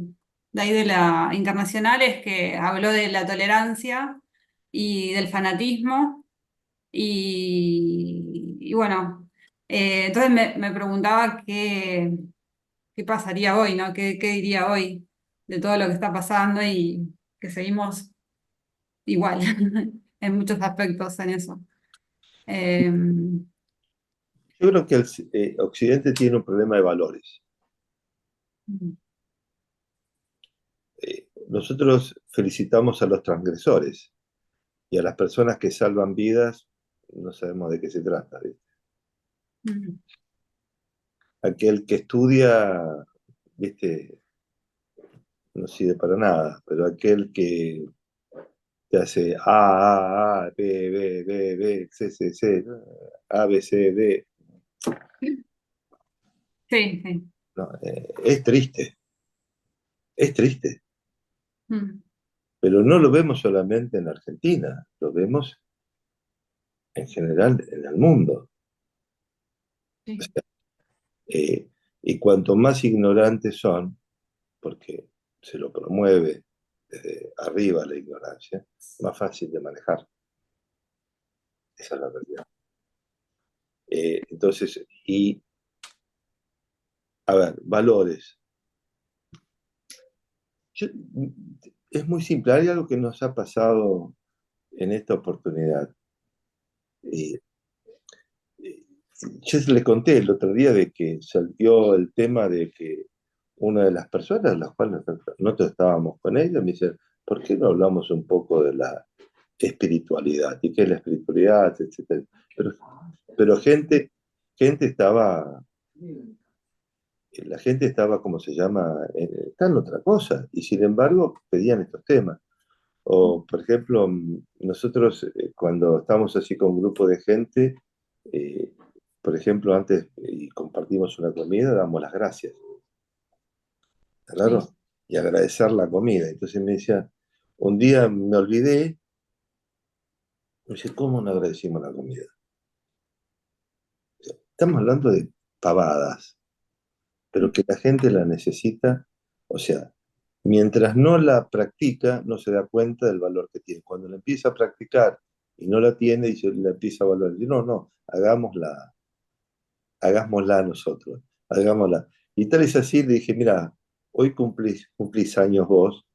ahí de la internacional es que habló de la tolerancia y del fanatismo. Y bueno, entonces me preguntaba qué pasaría hoy, ¿no? ¿Qué diría hoy de todo lo que está pasando y que seguimos igual en muchos aspectos en eso? Eh, Yo creo que el Occidente tiene un problema de valores. Nosotros felicitamos a los transgresores y a las personas que salvan vidas, no sabemos de qué se trata, ¿viste? Aquel que estudia, ¿viste? No sirve para nada, pero aquel que te hace B, B, B, B, C, C, C, A, B, C, D, sí, sí. no, es triste, Mm, pero no lo vemos solamente en Argentina, lo vemos en general en el mundo. sí. Eh, y cuanto más ignorantes son, porque se lo promueve desde arriba la ignorancia, más fácil de manejar. Esa es la realidad. Entonces, a ver, valores. Yo- es muy simple, hay algo que nos ha pasado en esta oportunidad. Eh, eh, yo le conté el otro día de que salió el tema de que una de las personas, las cuales nosotros estábamos con ella, me dice, ¿por qué no hablamos un poco de la espiritualidad? ¿Y qué es la espiritualidad? Etcétera. Pero gente estaba, la gente estaba, ¿cómo se llama? Está en otra cosa, y sin embargo pedían estos temas. O, por ejemplo, nosotros cuando estamos así con un grupo de gente, eh, por ejemplo, antes y compartimos una comida, damos las gracias, claro, Sí. y agradecer la comida. Entonces me decía, un día me olvidé, me dice, ¿cómo no agradecimos la comida? Estamos hablando de pavadas, pero que la gente la necesita, o sea, mientras no la practica, no se da cuenta del valor que tiene. Cuando la empieza a practicar y no la tiene, y se la empieza a valorar, dice, no, no, hagámosla nosotros, hagámosla. Y tal es así, le dije, mira, hoy cumplís años vos,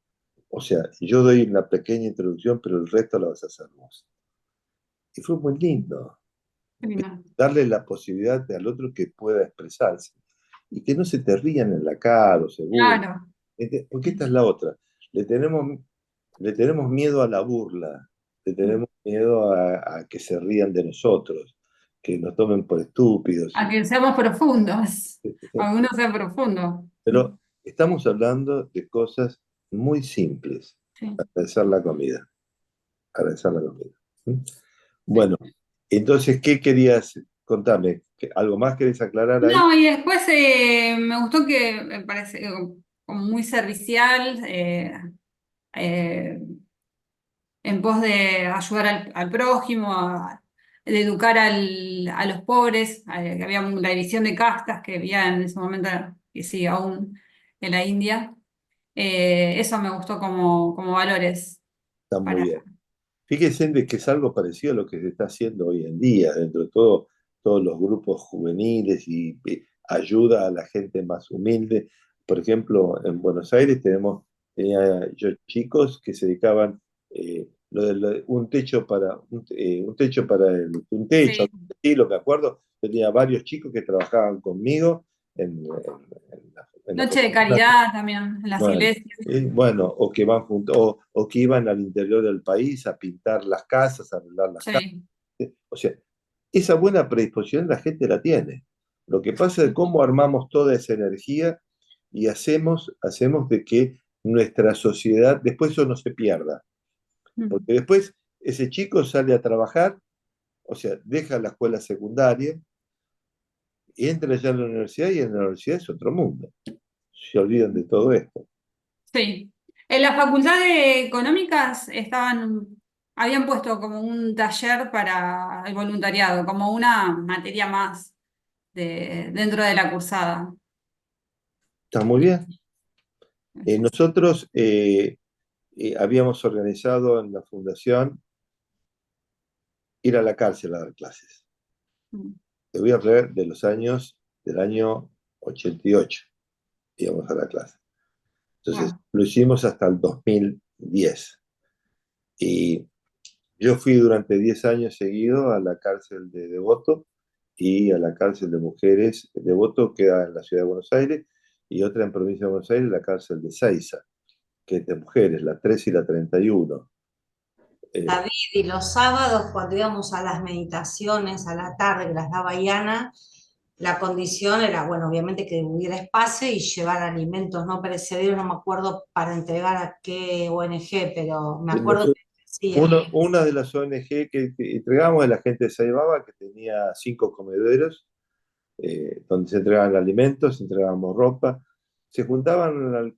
o sea, yo doy una pequeña introducción, pero el resto lo vas a hacer vos. Y fue muy lindo, Qué lindo. darle la posibilidad al otro que pueda expresarse y que no se te rían en la cara o se burlen. Claro. Porque esta es la otra. Le tenemos, le tenemos miedo a la burla, le tenemos miedo a que se rían de nosotros, que nos tomen por estúpidos. A que seamos profundos, a que uno sea profundo. Pero estamos hablando de cosas muy simples. Sí, Agradecer la comida. Agradecer la comida. ¿Mm? sí. Bueno, entonces, ¿qué querías? Contame, ¿algo más querés aclarar ahí? No, y después me gustó que me parece como muy servicial, eh, en pos de ayudar al prójimo, de educar a los pobres, que había la división de castas que había en ese momento, y sí, aún en la India. Eso me gustó como valores Está muy para... bien. Fíjense de que es algo parecido a lo que se está haciendo hoy en día, dentro de todo, todos los grupos juveniles y ayuda a la gente más humilde. Por ejemplo, en Buenos Aires tenía yo chicos que se dedicaban un techo para un techo para un techo, Sí, sí, lo que acuerdo, tenía varios chicos que trabajaban conmigo en la Noche de facultad. caridad también en las Bueno, iglesias. bueno, o que van o que iban al interior del país a pintar las casas, a arreglar las casas. Sí. O sea, esa buena predisposición la gente la tiene. Lo que pasa es cómo armamos toda esa energía y hacemos de que nuestra sociedad, después eso no se pierda. Porque después ese chico sale a trabajar, o sea, deja la escuela secundaria, entra ya en la universidad y en la universidad es otro mundo. Se olvidan de todo esto. Sí. En la Facultad de Económicas habían puesto como un taller para el voluntariado, como una materia más dentro de la cursada. Está muy bien. Nosotros habíamos organizado en la fundación ir a la cárcel a dar clases. Te voy a hablar del año 88, íbamos a la clase. Entonces, lo hicimos hasta el 2010. Y yo fui durante 10 años seguido a la cárcel de Devoto y a la cárcel de mujeres. Devoto queda en la ciudad de Buenos Aires y otra en provincia de Buenos Aires, la cárcel de Seiza, que es de mujeres, la 3 y la 31. David, y los sábados cuando íbamos a las meditaciones a la tarde que las daba Iana, la condición era, bueno, obviamente que hubiera espacio y llevar alimentos no perecederos, no me acuerdo para entregar a qué ONG, pero me acuerdo que decía. Una de las ONG que entregamos es la gente de Saibaba, que tenía 5 comederos, donde se entregaban alimentos, entregábamos ropa. Se juntaban,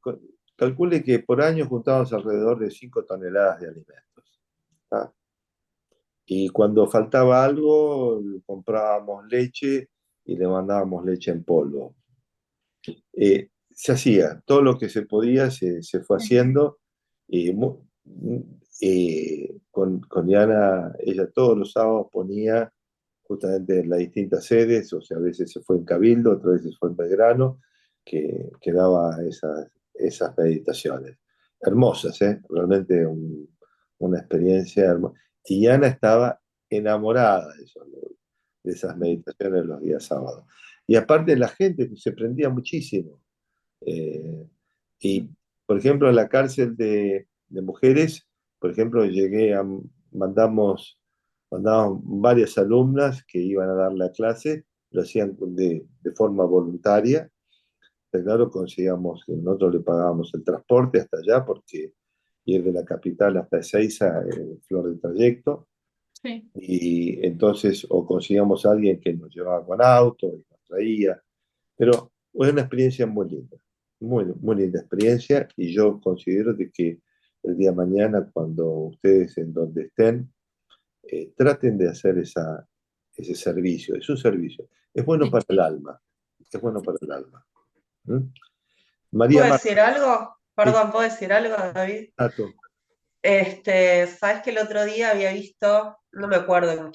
calcule que por año juntábamos alrededor de 5 toneladas de alimentos. ¿Tá? Y cuando faltaba algo, comprábamos leche y le mandábamos leche en polvo. Se hacía, todo lo que se podía se fue haciendo. Y con Diana, ella todos los sábados ponía justamente en las distintas sedes, o sea, a veces se fue en Cabildo, otras veces fue en Belgrano, que daba esas meditaciones. Hermosas, ¿eh? Realmente una experiencia hermosa. Y Diana estaba enamorada de eso, de esas meditaciones los días sábados. Y aparte la gente se prendía muchísimo. Y, por ejemplo, en la cárcel de mujeres, por ejemplo, mandamos varias alumnas que iban a dar la clase, lo hacían de forma voluntaria. Pero claro, nosotros le pagábamos el transporte hasta allá, porque ir de la capital hasta Ezeiza es flor de trayecto. Sí. Y entonces, o conseguíamos a alguien que nos llevaba con auto y nos traía. Pero fue una experiencia muy linda, muy, muy linda experiencia, y yo considero de que el día de mañana, cuando ustedes en donde estén, traten de hacer ese servicio. Es un servicio, es bueno para el alma, es bueno para el alma. ¿Mm? María ¿Puedo Marta, decir algo? sí, Perdón, ¿puedo decir algo, David? Tato. Sabes que el otro día había visto, no me acuerdo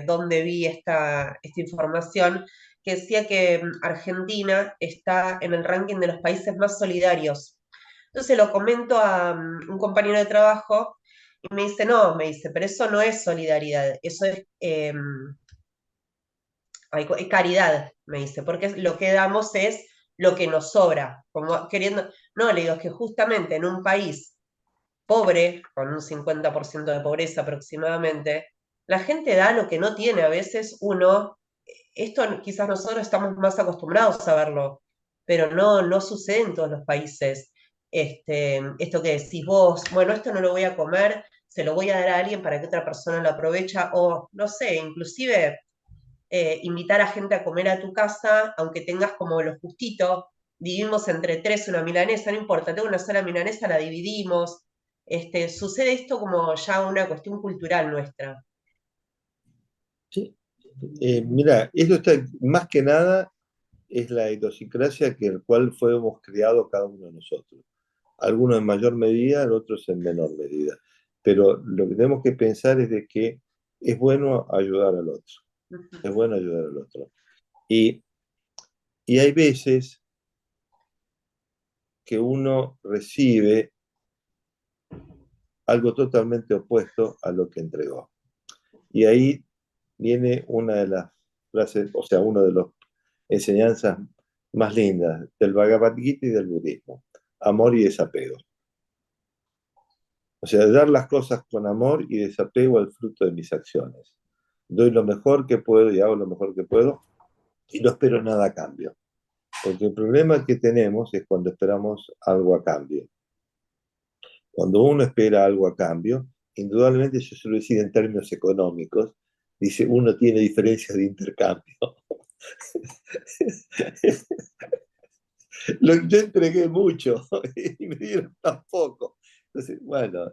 dónde vi esta información, que decía que Argentina está en el ranking de los países más solidarios. Entonces lo comento a un compañero de trabajo y me dice, no, pero eso no es solidaridad, eso es caridad, me dice, porque lo que damos es lo que nos sobra, como queriendo, no, le digo, es que justamente en un país pobre, con un 50% de pobreza aproximadamente, la gente da lo que no tiene. A veces esto quizás nosotros estamos más acostumbrados a verlo, pero no sucede en todos los países. Esto que decís vos, bueno, esto no lo voy a comer, se lo voy a dar a alguien para que otra persona lo aproveche, o no sé, inclusive invitar a gente a comer a tu casa, aunque tengas como lo justito, dividimos entre 3 una milanesa, no importa, tengo una sola milanesa, la dividimos. Sucede esto como ya una cuestión cultural nuestra. Sí. Mira, esto está más que nada es la idiosincrasia que el cual fuimos criados cada uno de nosotros. Algunos en mayor medida, otros en menor medida. Pero lo que tenemos que pensar es de que es bueno ayudar al otro. Es bueno ayudar al otro. Y hay veces que uno recibe algo totalmente opuesto a lo que entregó. Y ahí viene una de las frases, o sea, una de las enseñanzas más lindas del Bhagavad Gita y del budismo: amor y desapego. O sea, dar las cosas con amor y desapego al fruto de mis acciones. Doy lo mejor que puedo y hago lo mejor que puedo y no espero nada a cambio. Porque el problema que tenemos es cuando esperamos algo a cambio. Cuando uno espera algo a cambio, indudablemente, yo suelo decir en términos económicos, dice, uno tiene diferencias de intercambio. Yo entregué mucho y me dieron tan poco. Entonces, bueno,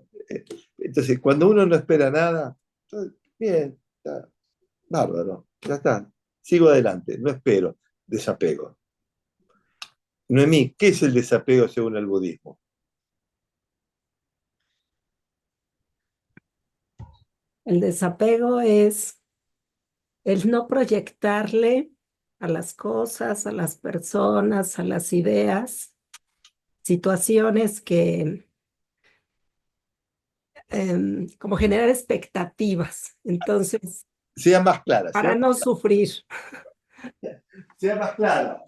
entonces cuando uno no espera nada, bien, está bárbaro, ya está, sigo adelante, no espero, desapego. Noemí, ¿qué es el desapego según el budismo? El desapego es el no proyectarle a las cosas, a las personas, a las ideas, situaciones que, como generar expectativas. Entonces, Sea más clara, para no sufrir. sea más clara.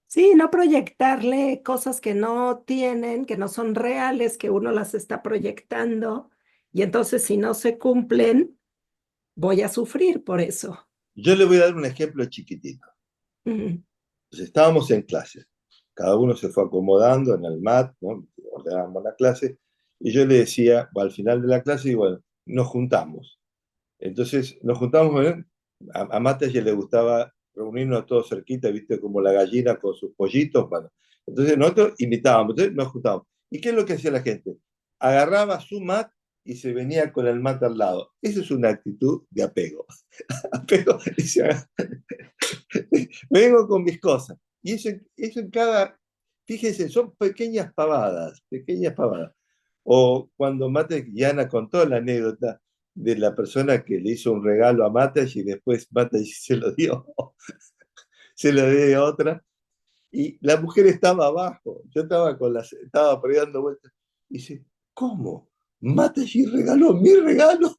Sí, no proyectarle cosas que no tienen, que no son reales, que uno las está proyectando. Y entonces, si no se cumplen, voy a sufrir por eso. Yo le voy a dar un ejemplo chiquitito. Ujú. Entonces, estábamos en clase, cada uno se fue acomodando en el mat, ¿no? Ordenábamos la clase, y yo le decía, al final de la clase, y bueno, nos juntamos. Entonces, nos juntamos, a Mate le gustaba reunirnos todos cerquita, viste, como la gallina con sus pollitos, bueno. Entonces, nosotros invitábamos, entonces nos juntábamos. ¿Y qué es lo que hacía la gente? Agarraba su mat y se venía con el mat al lado. Esa es una actitud de apego. Apego, vengo con mis cosas. Y eso en cada, fíjense, son pequeñas pavadas, pequeñas pavadas. O cuando Mate Yana contó la anécdota de la persona que le hizo un regalo a Mate y después Mate se lo dio, se lo dio a otra. Y la mujer estaba abajo, yo estaba estaba por ahí dando vueltas. Y dice, ¿cómo? Mataji regaló mi regalo.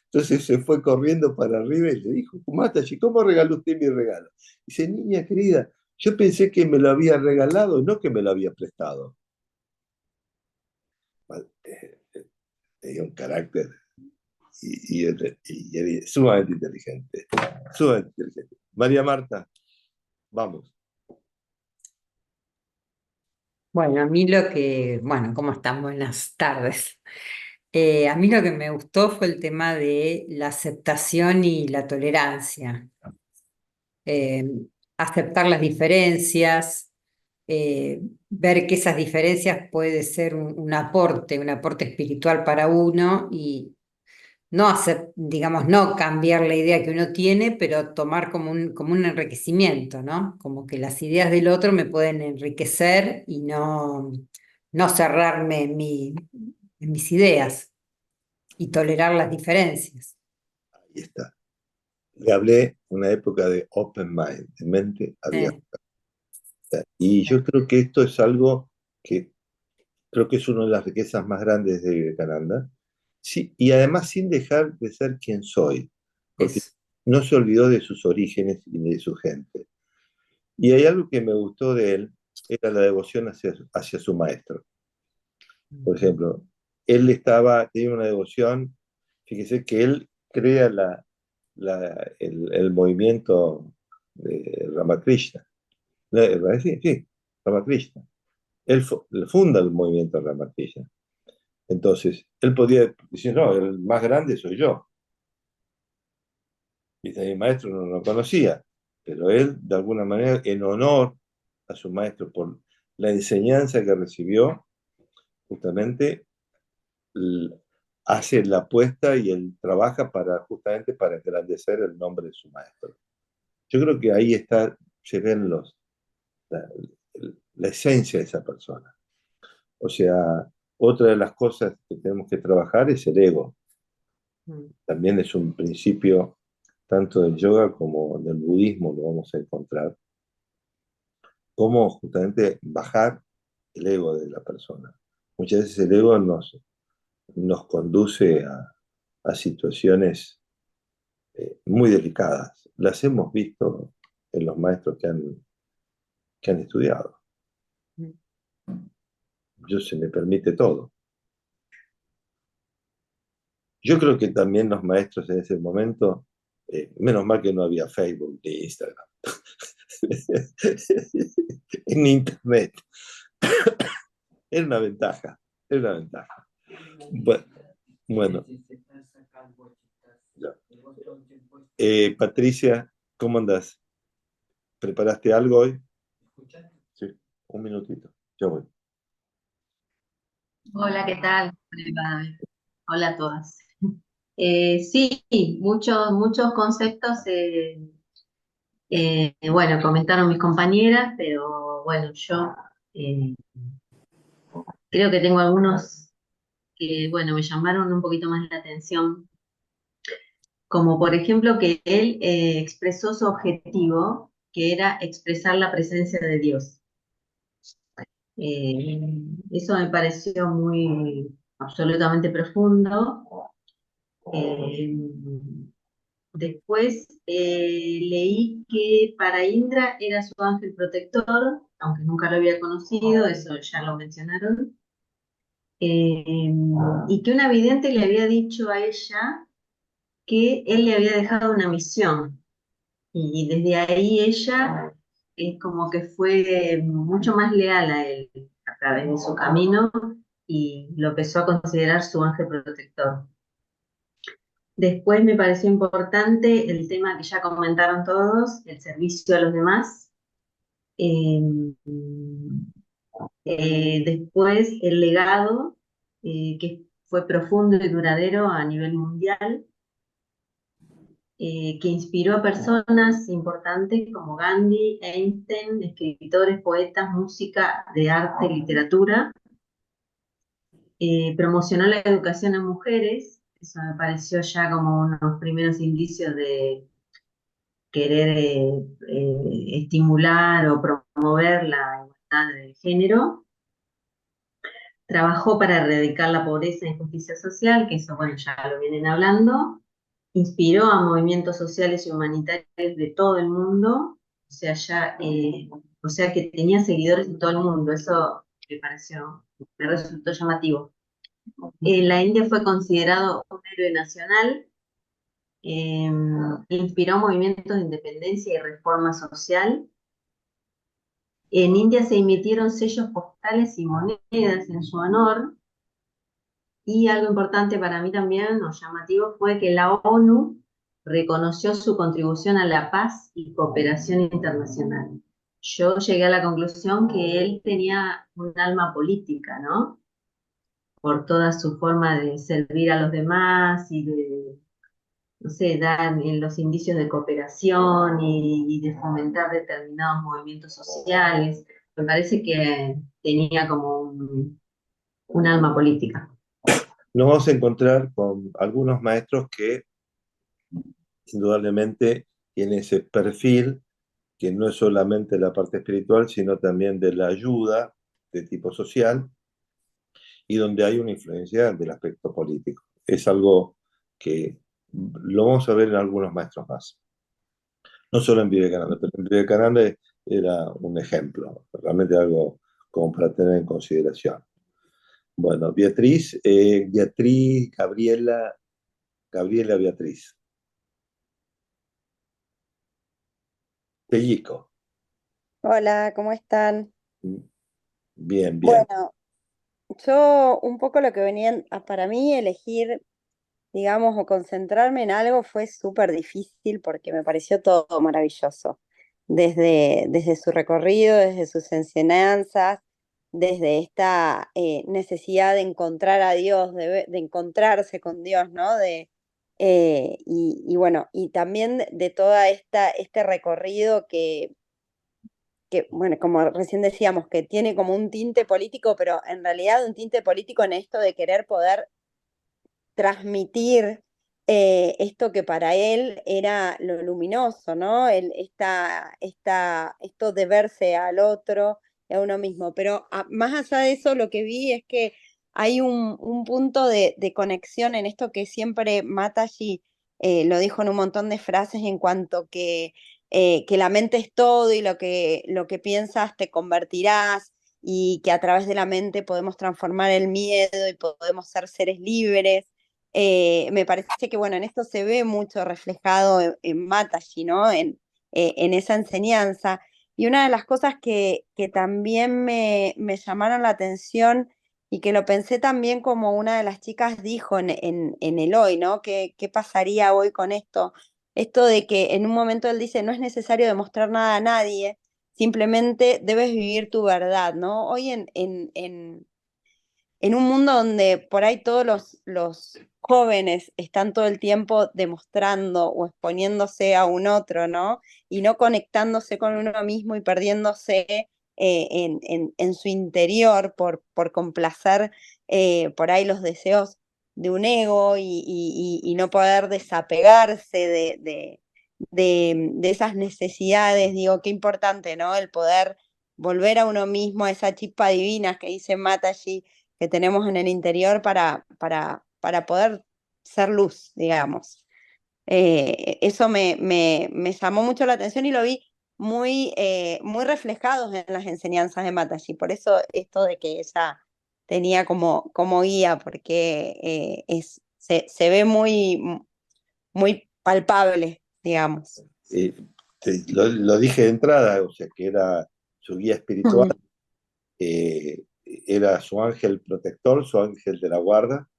Entonces se fue corriendo para arriba y le dijo, Mataji, ¿cómo regaló usted mi regalo? Dice, niña querida, yo pensé que me lo había regalado, no que me lo había prestado. Tenía un carácter y sumamente inteligente, sumamente inteligente. María Marta, vamos. Bueno, a mí bueno, ¿cómo están? Buenas tardes. A mí lo que me gustó fue el tema de la aceptación y la tolerancia. Eh, Aceptar las diferencias, ver que esas diferencias puede ser un aporte espiritual para uno y no hacer, digamos, no cambiar la idea que uno tiene, pero tomar como un enriquecimiento, ¿no? Como que las ideas del otro me pueden enriquecer y no cerrarme en mis ideas y tolerar las diferencias. Ahí está. Le hablé una época de open mind, de mente abierta. Y yo creo que esto es algo que creo que es una de las riquezas más grandes de Vivekananda. Sí, y además sin dejar de ser quien soy, porque Eso. no se olvidó de sus orígenes y de su gente. Y hay algo que me gustó de él, era la devoción hacia su maestro. Por ejemplo, tenía una devoción, fíjese que él crea el movimiento de Ramakrishna. Sí, sí, Ramakrishna. Él funda el movimiento Ramakrishna. Entonces, él podía decir, no, el más grande soy yo. Y mi maestro no lo conocía, pero él, de alguna manera, en honor a su maestro por la enseñanza que recibió, justamente hace la apuesta y él trabaja justamente para engrandecer el nombre de su maestro. Yo creo que ahí se ven la esencia de esa persona. O sea, otra de las cosas que tenemos que trabajar es el ego. También es un principio tanto del yoga como del budismo, lo vamos a encontrar. Cómo justamente bajar el ego de la persona. Muchas veces el ego nos conduce a situaciones muy delicadas. las hemos visto en los maestros que han estudiado. Yo se me permite todo. Yo creo que también los maestros en ese momento, menos mal que no había Facebook ni Instagram, en Internet. Era una ventaja, era una ventaja. Bueno, ya. Patricia, ¿cómo andás? ¿Preparaste algo hoy? Sí, un minutito, ya voy. Hola, ¿qué tal? Hola a todas. Sí, muchos conceptos, bueno, comentaron mis compañeras, pero bueno, yo eh, creo que tengo algunos que, bueno, me llamaron un poquito más la atención, como por ejemplo que él expresó su objetivo, que era expresar la presencia de Dios. Eh, Eso me pareció muy absolutamente profundo. Eh, Después leí que para Indra era su ángel protector, aunque nunca lo había conocido, eso ya lo mencionaron, y que una vidente le había dicho a ella que él le había dejado una misión, y desde ahí ella es como que fue mucho más leal a él a través de su camino y lo empezó a considerar su ángel protector. Después me pareció importante el tema que ya comentaron todos, el servicio a los demás. Eh, Después el legado, que fue profundo y duradero a nivel mundial, que inspiró a personas importantes como Gandhi, Einstein, escritores, poetas, música, de arte, literatura. Promocionó la educación a mujeres, eso me pareció ya como unos primeros indicios de querer estimular o promover la igualdad de género. Trabajó para erradicar la pobreza y justicia social, que eso, bueno, ya lo vienen hablando. Inspiró a movimientos sociales y humanitarios de todo el mundo, o sea que tenía seguidores en todo el mundo, eso me resultó llamativo. En la India fue considerado un héroe nacional, inspiró movimientos de independencia y reforma social. En India se emitieron sellos postales y monedas en su honor. Y algo importante para mí también, o llamativo, fue que la ONU reconoció su contribución a la paz y cooperación internacional. Yo llegué a la conclusión que él tenía un alma política, ¿no? Por toda su forma de servir a los demás y de, no sé, dar en los indicios de cooperación y de fomentar determinados movimientos sociales. Me parece que tenía como un alma política. Nos vamos a encontrar con algunos maestros que indudablemente tienen ese perfil que no es solamente la parte espiritual, sino también de la ayuda de tipo social y donde hay una influencia del aspecto político. Es algo que lo vamos a ver en algunos maestros más. No solo en Vivekananda, pero en Vivekananda era un ejemplo, realmente algo como para tener en consideración. Bueno, Beatriz, Gabriela Beatriz. Pellico. Hola, ¿cómo están? Bien, bien. Bueno, yo un poco lo que para mí elegir, digamos, o concentrarme en algo fue súper difícil porque me pareció todo maravilloso. Desde su recorrido, desde sus enseñanzas, desde esta necesidad de encontrar a Dios, de encontrarse con Dios, ¿no? Y bueno, y también de toda este recorrido que, bueno, como recién decíamos, que tiene como un tinte político, pero en realidad un tinte político en esto de querer poder transmitir esto que para él era lo luminoso, ¿no? Esto de verse al otro y a uno mismo. Pero más allá de eso, lo que vi es que hay un punto de conexión en esto que siempre Mataji lo dijo en un montón de frases en cuanto que la mente es todo y lo que piensas te convertirás y que a través de la mente podemos transformar el miedo y podemos ser seres libres. Me parece que, bueno, en esto se ve mucho reflejado en Mataji, ¿no? En esa enseñanza. Y una de las cosas que también me llamaron la atención y que lo pensé también como una de las chicas dijo en el hoy, ¿no? ¿Qué pasaría hoy con esto? Esto de que en un momento él dice, no es necesario demostrar nada a nadie, simplemente debes vivir tu verdad, ¿no? Hoy en un mundo donde por ahí todos los jóvenes están todo el tiempo demostrando o exponiéndose a un otro, ¿no? Y no conectándose con uno mismo y perdiéndose en su interior por complacer por ahí los deseos de un ego y no poder desapegarse de esas necesidades. Digo, qué importante, ¿no? El poder volver a uno mismo, a esa chispa divina que dice Mataji, que tenemos en el interior para poder ser luz, digamos. Eso me llamó mucho la atención y lo vi muy reflejados en las enseñanzas de Mataji. Por eso esto de que ella tenía como guía, porque se ve muy palpable, digamos. Lo dije de entrada, o sea, que era su guía espiritual, era su ángel protector, su ángel de la guarda,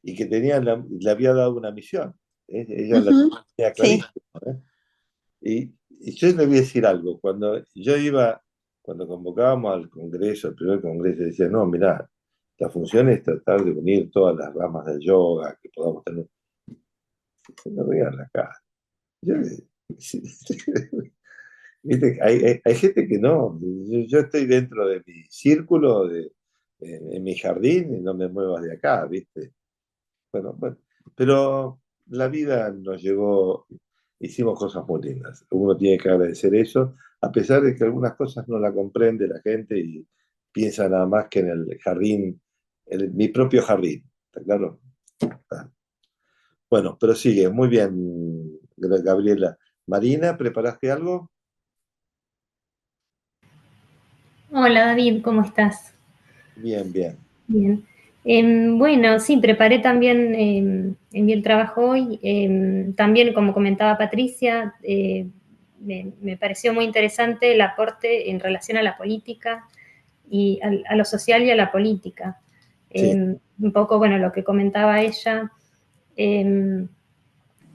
y que le había dado una misión. Ella la tenía Sí. clarísimo, ¿eh? Y yo le voy a decir algo. Cuando convocábamos al congreso, al primer congreso, decía, no, mirá, la función es tratar de unir todas las ramas del yoga que podamos tener. Se me rían la cara. ¿Viste? Hay gente que no. Yo estoy dentro de mi círculo, en mi jardín, y no me muevas de acá, ¿viste? Bueno, pero la vida nos llevó, hicimos cosas muy lindas. Uno tiene que agradecer eso, a pesar de que algunas cosas no la comprende la gente y piensa nada más que en el jardín, mi propio jardín. ¿Está claro? Bueno, pero sigue, muy bien, Gabriela. Marina, ¿preparaste algo? Hola David, ¿cómo estás? Bien, bien. Bien. Bueno, sí, preparé también, envié el trabajo hoy. También, como comentaba Patricia, me pareció muy interesante el aporte en relación a la política y a lo social y a la política. Sí. Un poco, bueno, lo que comentaba ella.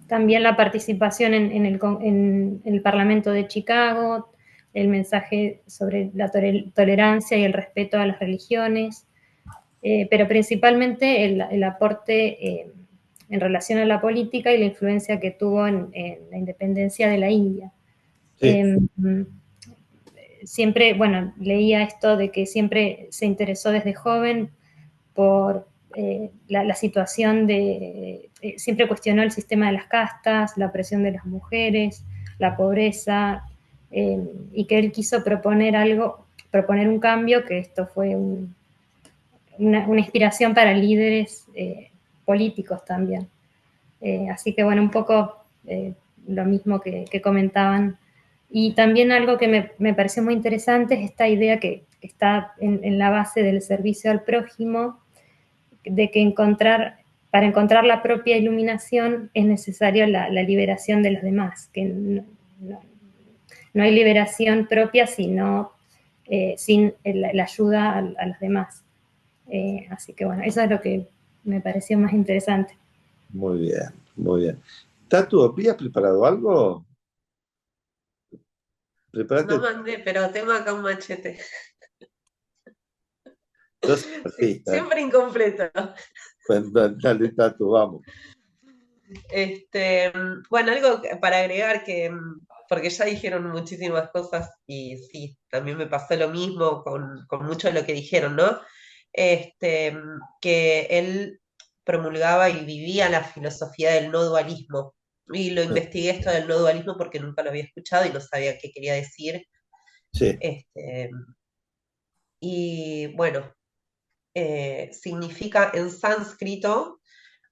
También la participación en el Parlamento de Chicago, el mensaje sobre la tolerancia y el respeto a las religiones, pero principalmente el aporte en relación a la política y la influencia que tuvo en la independencia de la India. Sí. Siempre, bueno, leía esto de que siempre se interesó desde joven por la situación de, siempre cuestionó el sistema de las castas, la opresión de las mujeres, la pobreza, y que él quiso proponer un cambio, que esto fue una inspiración para líderes políticos también. Así que bueno, un poco lo mismo que comentaban. Y también algo que me pareció muy interesante es esta idea que está en la base del servicio al prójimo, de que para encontrar la propia iluminación es necesario la liberación de los demás, que no hay liberación propia sino sin la ayuda a los demás. Así que bueno, eso es lo que me pareció más interesante. Muy bien, muy bien. Tatu, ¿habías preparado algo? ¿Preparaste? No mandé, pero tengo acá un machete. Sí, siempre incompleto. Bueno, dale, Tatu, vamos. Bueno, algo para agregar porque ya dijeron muchísimas cosas y sí, también me pasó lo mismo con mucho de lo que dijeron, ¿no? Que él promulgaba y vivía la filosofía del no dualismo. Y lo investigué esto del no dualismo porque nunca lo había escuchado y no sabía qué quería decir. Sí. Y bueno, significa en sánscrito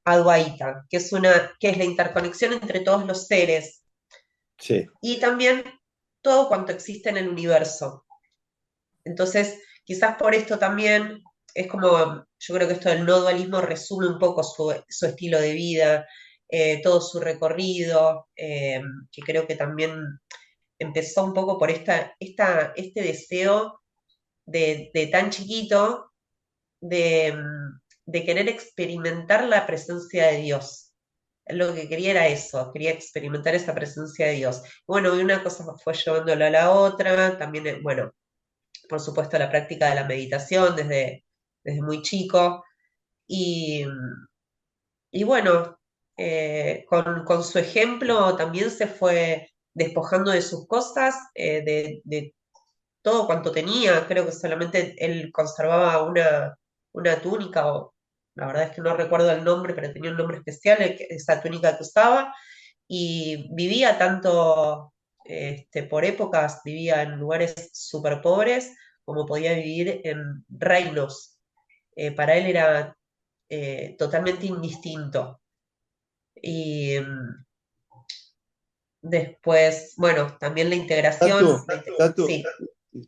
Advaita, que es la interconexión entre todos los seres Sí. y también todo cuanto existe en el universo. Entonces, quizás por esto también es como, yo creo que esto del no dualismo resume un poco su estilo de vida, todo su recorrido, que creo que también empezó un poco por este deseo de tan chiquito de querer experimentar la presencia de Dios. Lo que quería era eso, quería experimentar esa presencia de Dios. Bueno, y una cosa fue llevándolo a la otra, también, bueno, por supuesto la práctica de la meditación desde muy chico, y bueno, con su ejemplo también se fue despojando de sus cosas, de todo cuanto tenía. Creo que solamente él conservaba una túnica, o la verdad es que no recuerdo el nombre, pero tenía un nombre especial, esa túnica que usaba, y vivía tanto por épocas, vivía en lugares súper pobres, como podía vivir en reinos. Para él era totalmente indistinto. Y después, bueno, también la integración. Tatu, Sí.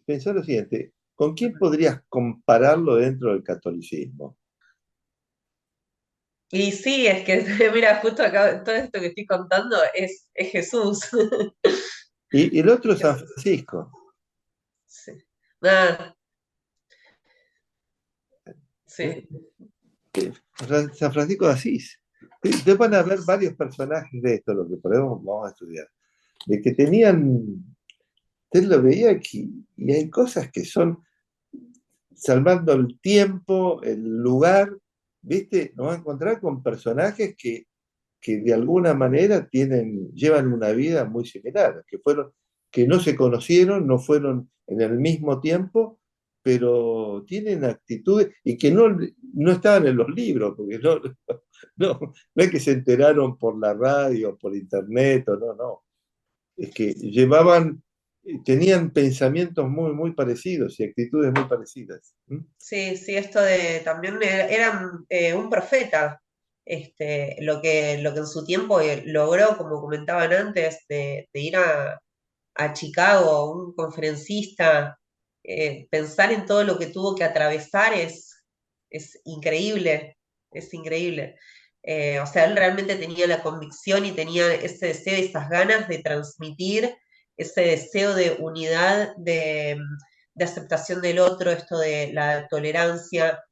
pensá lo siguiente, ¿con quién podrías compararlo dentro del catolicismo? Y sí, es que, mira, justo acá, todo esto que estoy contando es Jesús. Y el otro es San Francisco. Sí. Ah, sí. San Francisco de Asís. Ustedes van a ver varios personajes de esto, lo que podemos, vamos a estudiar, de que tenían, usted lo veía aquí, y hay cosas que son salvando el tiempo, el lugar, ¿viste? Nos vamos a encontrar con personajes que de alguna manera llevan una vida muy similar, que no se conocieron, no fueron en el mismo tiempo, pero tienen actitudes y que no estaban en los libros, porque no es que se enteraron por la radio, por internet, o no. Es que tenían pensamientos muy, muy parecidos y actitudes muy parecidas. Sí, sí, esto de también eran un profeta, lo que en su tiempo logró, como comentaban antes, de ir a Chicago, un conferencista, pensar en todo lo que tuvo que atravesar es increíble, es increíble. O sea, él realmente tenía la convicción y tenía ese deseo, esas ganas de transmitir ese deseo de unidad, de aceptación del otro, esto de la tolerancia,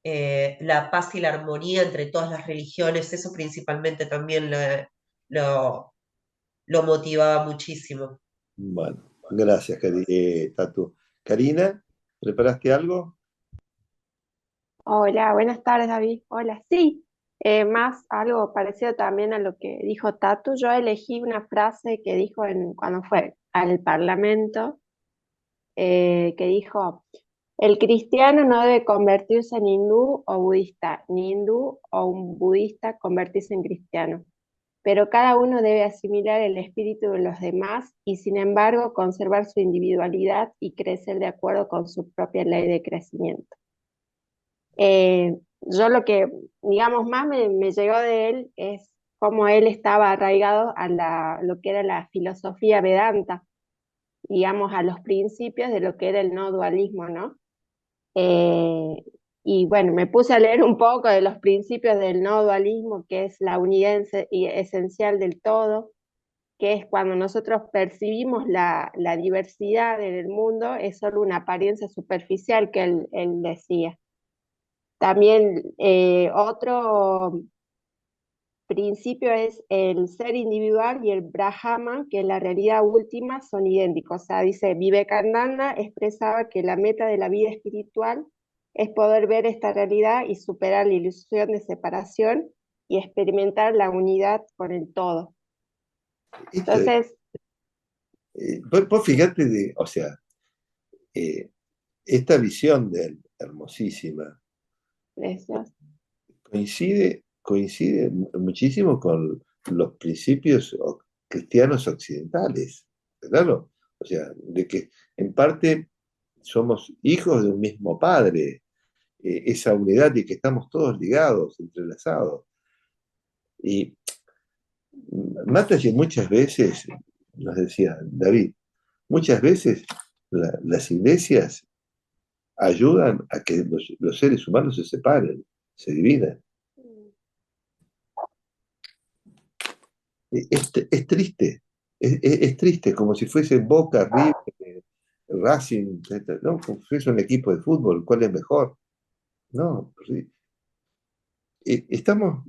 la paz y la armonía entre todas las religiones. Eso principalmente también lo motivaba muchísimo. Bueno, gracias, Tatu. Karina, ¿preparaste algo? Hola, buenas tardes, David. Hola, sí, más algo parecido también a lo que dijo Tatu. Yo elegí una frase que dijo cuando fue al Parlamento, que dijo, el cristiano no debe convertirse en hindú o budista, ni hindú o un budista convertirse en cristiano, pero cada uno debe asimilar el espíritu de los demás y sin embargo conservar su individualidad y crecer de acuerdo con su propia ley de crecimiento. Yo lo que, digamos, más me llegó de él es cómo él estaba arraigado a lo que era la filosofía Vedanta, digamos, a los principios de lo que era el no dualismo, ¿no? Eh, y bueno, me puse a leer un poco de los principios del no dualismo, que es la unidad esencial del todo, que es cuando nosotros percibimos la diversidad en el mundo, es solo una apariencia superficial que él decía. También otro principio es el ser individual y el Brahman, que en la realidad última son idénticos. O sea, dice, Vivekananda expresaba que la meta de la vida espiritual es poder ver esta realidad y superar la ilusión de separación y experimentar la unidad con el todo. Entonces, Vos fíjate, o sea, esta visión de él, hermosísima, gracias. coincide muchísimo con los principios cristianos occidentales, claro. O sea, de que en parte somos hijos de un mismo padre, esa unidad y que estamos todos ligados, entrelazados. Y Mataji muchas veces, nos decía David, muchas veces las iglesias ayudan a que los seres humanos se separen, se dividan. Es triste, es triste, como si fuese Boca, River, Racing, etc. No, como si fuese un equipo de fútbol, ¿cuál es mejor? No, estamos,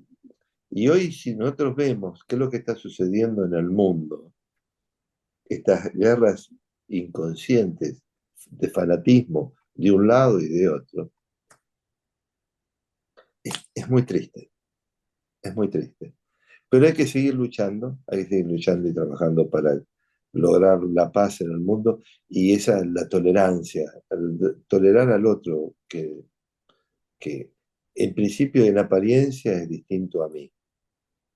y hoy si nosotros vemos qué es lo que está sucediendo en el mundo, estas guerras inconscientes de fanatismo de un lado y de otro, es muy triste, es muy triste. Pero hay que seguir luchando, hay que seguir luchando y trabajando para lograr la paz en el mundo y esa es la tolerancia, tolerar al otro que en principio en apariencia es distinto a mí,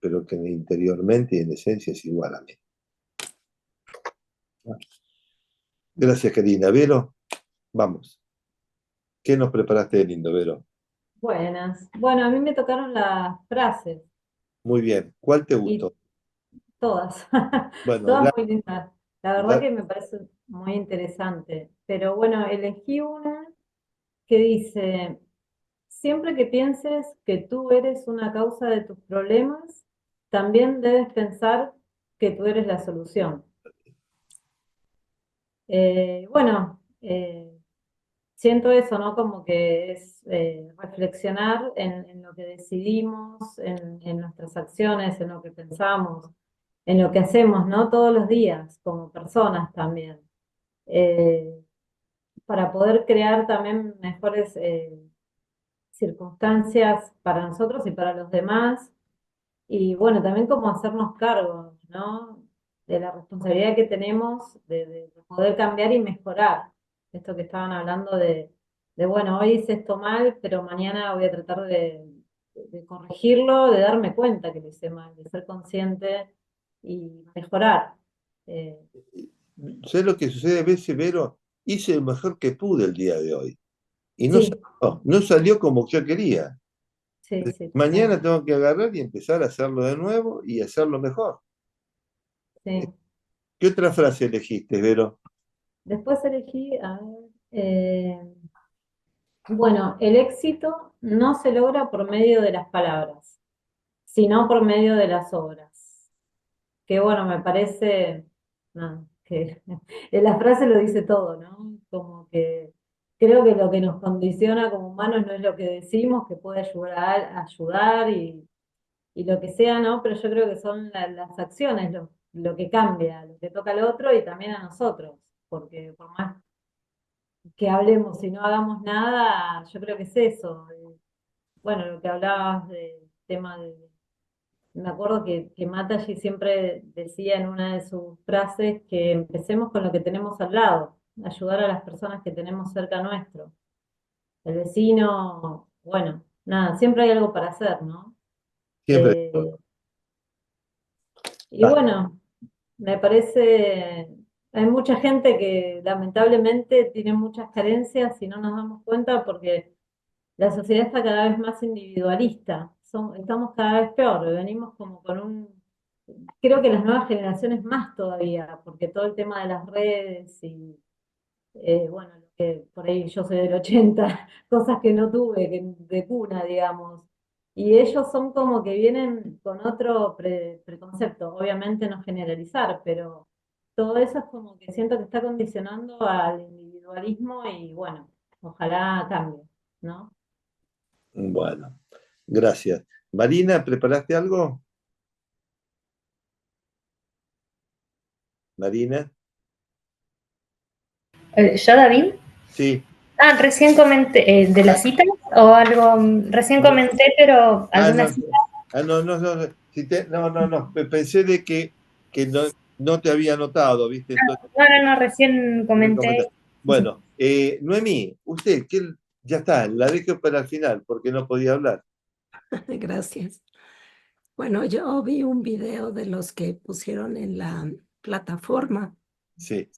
pero que interiormente y en esencia es igual a mí. Gracias, Karina. Vero, vamos. ¿Qué nos preparaste de lindo, Vero? Buenas. Bueno, a mí me tocaron las frases Muy bien. ¿Cuál te y gustó? todas, Bueno, todas muy lindas. La verdad la- que me parece muy interesante. Pero bueno, elegí una que dice, siempre que pienses que tú eres una causa de tus problemas, también debes pensar que tú eres la solución. Bueno, siento eso, ¿no? Como que es reflexionar en lo que decidimos, en nuestras acciones, en lo que pensamos, en lo que hacemos, ¿no? Todos los días, como personas también. Eh, para poder crear también mejores circunstancias para nosotros y para los demás. Y bueno, también como hacernos cargo, ¿no? De la responsabilidad que tenemos de poder cambiar y mejorar. Esto que estaban hablando bueno, hoy hice esto mal, pero mañana voy a tratar de corregirlo, de darme cuenta que lo hice mal, de ser consciente y mejorar. Eh, sé lo que sucede a veces, Vero, hice lo mejor que pude el día de hoy. Y sí, no salió como yo quería. sí, sí, Mañana totalmente. tengo que agarrar y empezar a hacerlo de nuevo y hacerlo mejor. Sí. ¿Qué otra frase elegiste, Vero? Después elegí, a ver, bueno, el éxito no se logra por medio de las palabras, sino por medio de las obras. Que bueno, me parece, nada, que la frase lo dice todo, ¿no? Como que creo que lo que nos condiciona como humanos no es lo que decimos, que puede ayudar y lo que sea, ¿no? Pero yo creo que son las acciones lo que cambia, lo que toca al otro y también a nosotros, porque por más que hablemos y no hagamos nada, yo creo que es eso. Bueno, lo que hablabas del tema me acuerdo que Mataji siempre decía en una de sus frases que empecemos con lo que tenemos al lado, ayudar a las personas que tenemos cerca nuestro. El vecino, bueno, nada, siempre hay algo para hacer, ¿no? Siempre. Y bueno, me parece, hay mucha gente que lamentablemente tiene muchas carencias y no nos damos cuenta porque la sociedad está cada vez más individualista, estamos cada vez peor, venimos como con creo que las nuevas generaciones más todavía, porque todo el tema de las redes y, bueno, lo que por ahí yo soy del 80 cosas que no tuve, de cuna, digamos, y ellos son como que vienen con otro preconcepto, obviamente no generalizar, pero todo eso es como que siento que está condicionando al individualismo y bueno, ojalá cambie, ¿no? Bueno, gracias. Marina, ¿preparaste algo? Marina, ¿Yo, David? sí. Ah, recién comenté, ¿de la cita o algo? Recién No. comenté, pero Ah, alguna no, cita. no. No. Pensé de que no te había notado, ¿viste? Entonces, No, recién comenté. bueno, Noemí, usted, ya está, la dejé para el final porque no podía hablar. Gracias. Bueno, yo vi un video de los que pusieron en la plataforma Sí.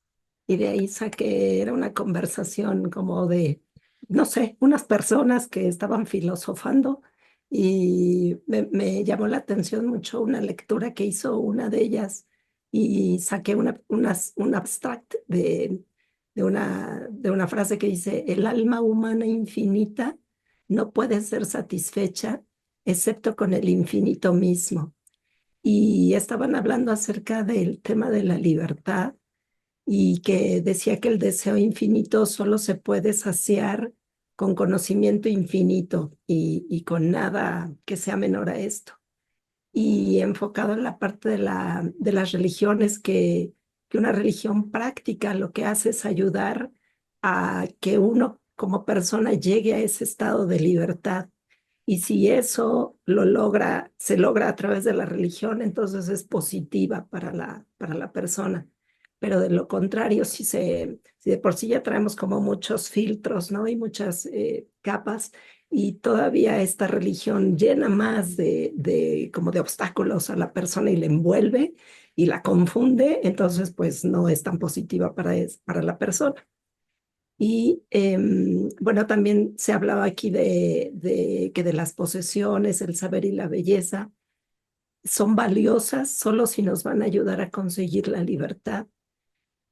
y de ahí saqué, era una conversación como de, no sé, unas personas que estaban filosofando Y me llamó la atención mucho una lectura que hizo una de ellas y saqué un abstract de una frase que dice, el alma humana infinita no puede ser satisfecha excepto con el infinito mismo. Y estaban hablando acerca del tema de la libertad y que decía que el deseo infinito solo se puede saciar con conocimiento infinito y con nada que sea menor a esto. Y enfocado en la parte de las religiones, que una religión práctica lo que hace es ayudar a que uno como persona llegue a ese estado de libertad. Y si eso se logra a través de la religión, entonces es positiva para la persona. Pero de lo contrario, si de por sí ya traemos como muchos filtros, ¿no? Y muchas capas, y todavía esta religión llena más como de obstáculos a la persona y la envuelve y la confunde, entonces pues no es tan positiva para la persona. Y bueno, también se hablaba aquí que de las posesiones, el saber y la belleza son valiosas solo si nos van a ayudar a conseguir la libertad,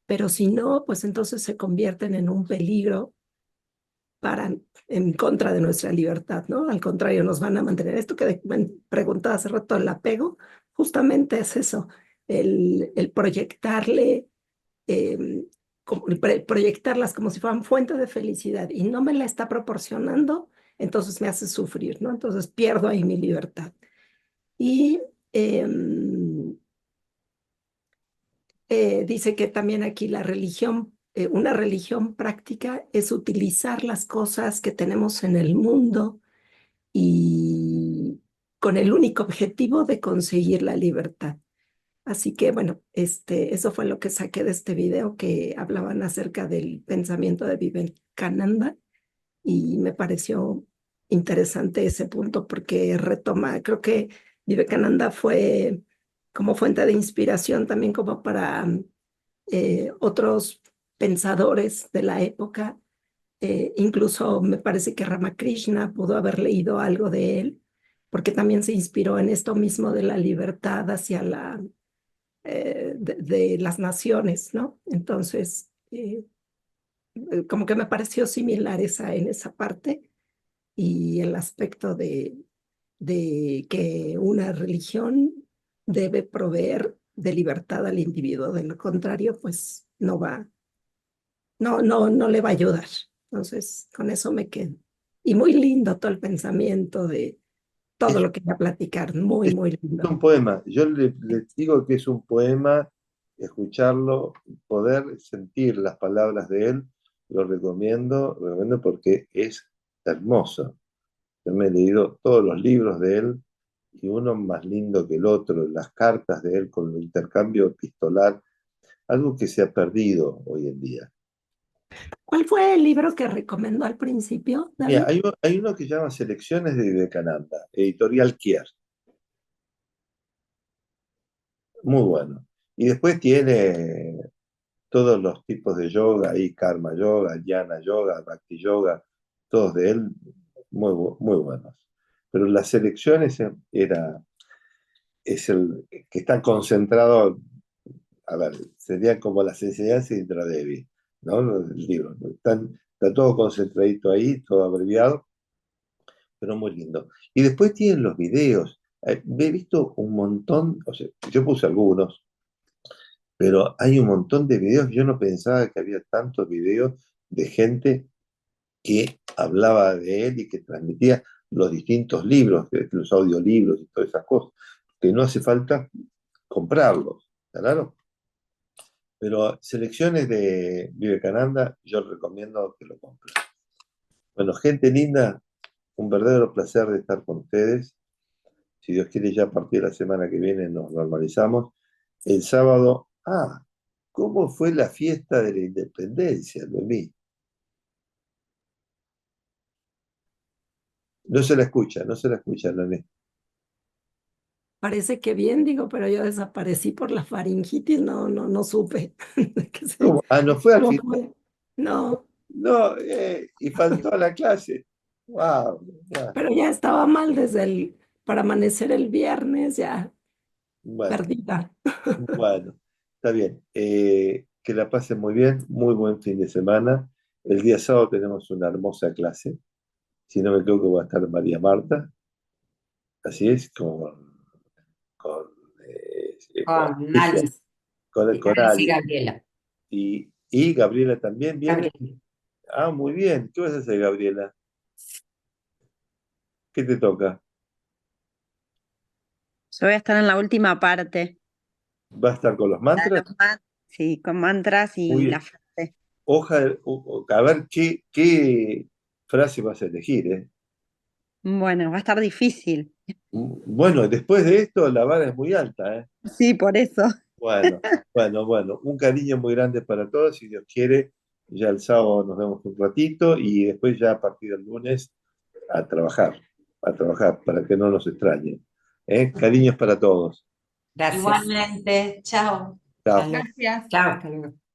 pero si no, pues entonces se convierten en un peligro en contra de nuestra libertad, ¿no? Al contrario, nos van a mantener. Esto que me preguntaba hace rato, el apego, justamente es eso, el proyectarle proyectarlas como si fueran fuente de felicidad y no me la está proporcionando, entonces me hace sufrir, ¿no? Entonces pierdo ahí mi libertad. Y dice que también aquí la religión, una religión práctica es utilizar las cosas que tenemos en el mundo y con el único objetivo de conseguir la libertad. Así que bueno, eso fue lo que saqué de este video que hablaban acerca del pensamiento de Vivekananda y me pareció interesante ese punto porque retoma, creo que Vivekananda fue como fuente de inspiración también como para otros pensadores de la época. Incluso me parece que Ramakrishna pudo haber leído algo de él porque también se inspiró en esto mismo de la libertad hacia de las naciones, ¿no? Entonces, como que me pareció similar en esa parte y el aspecto de que una religión debe proveer de libertad al individuo, de lo contrario, pues no le va a ayudar. Entonces, con eso me quedo. Y muy lindo todo el pensamiento de todo Es, lo que voy a platicar, muy, es muy un lindo. poema. Yo le digo que es un poema, escucharlo, poder sentir las palabras de él, lo recomiendo porque es hermoso. Yo me he leído todos los libros de él y uno más lindo que el otro, las cartas de él con el intercambio epistolar, algo que se ha perdido hoy en día. ¿Cuál fue el libro que recomendó al principio, Mira, David? hay uno que se llama Selecciones de Vivekananda, editorial Kier, muy bueno. Y después tiene todos los tipos de yoga, ahí Karma Yoga, Jnana Yoga, Bhakti Yoga, todos de él, muy buenos. Pero las selecciones es el que está concentrado, a ver, serían como las enseñanzas de Indra Devi, ¿no? El libro, ¿no? Está todo concentradito ahí, todo abreviado, pero muy lindo. Y después tienen los videos. He visto un montón, o sea, yo puse algunos, pero hay un montón de videos. Yo no pensaba que había tantos videos de gente que hablaba de él y que transmitía los distintos libros, los audiolibros y todas esas cosas, que no hace falta comprarlos, claro. Pero selecciones de Vivekananda, yo recomiendo que lo compren. Bueno, gente linda, un verdadero placer de estar con ustedes. Si Dios quiere, ya a partir de la semana que viene nos normalizamos. El sábado, ¿cómo fue la fiesta de la independencia, Noemí? No se la escucha, Noemí. Parece que bien, digo, pero yo desaparecí por la faringitis, no supe. ¿Cómo? ¿No fue al ¿Cómo final? fue? No, No, y faltó a la clase. Wow, Pero ya estaba mal para amanecer el viernes, ya bueno, perdida. bueno, está bien. Que la pasen muy bien, muy buen fin de semana. El día sábado tenemos una hermosa clase. Si no me equivoco, va a estar María Marta. Así es, con, Con Alicia, Alice. con Alice y Ali. Gabriela. Y Gabriela también viene. Gabriela. Ah, muy bien. ¿Qué vas a hacer, Gabriela? ¿Qué te toca? Yo voy a estar en la última parte. ¿Va a estar con los mantras? Sí, con mantras Muy y la bien. frase. A ver qué frase vas a elegir, ¿eh? Bueno, va a estar difícil. Bueno, después de esto la vara es muy alta, ¿eh? Sí, por eso. Bueno, bueno. Un cariño muy grande para todos. Si Dios quiere, ya el sábado nos vemos un ratito y después ya a partir del lunes a trabajar para que no nos extrañen. ¿Eh? Cariños para todos. Gracias. Igualmente, chao. Chao. Hasta luego. Gracias. Chao, hasta luego.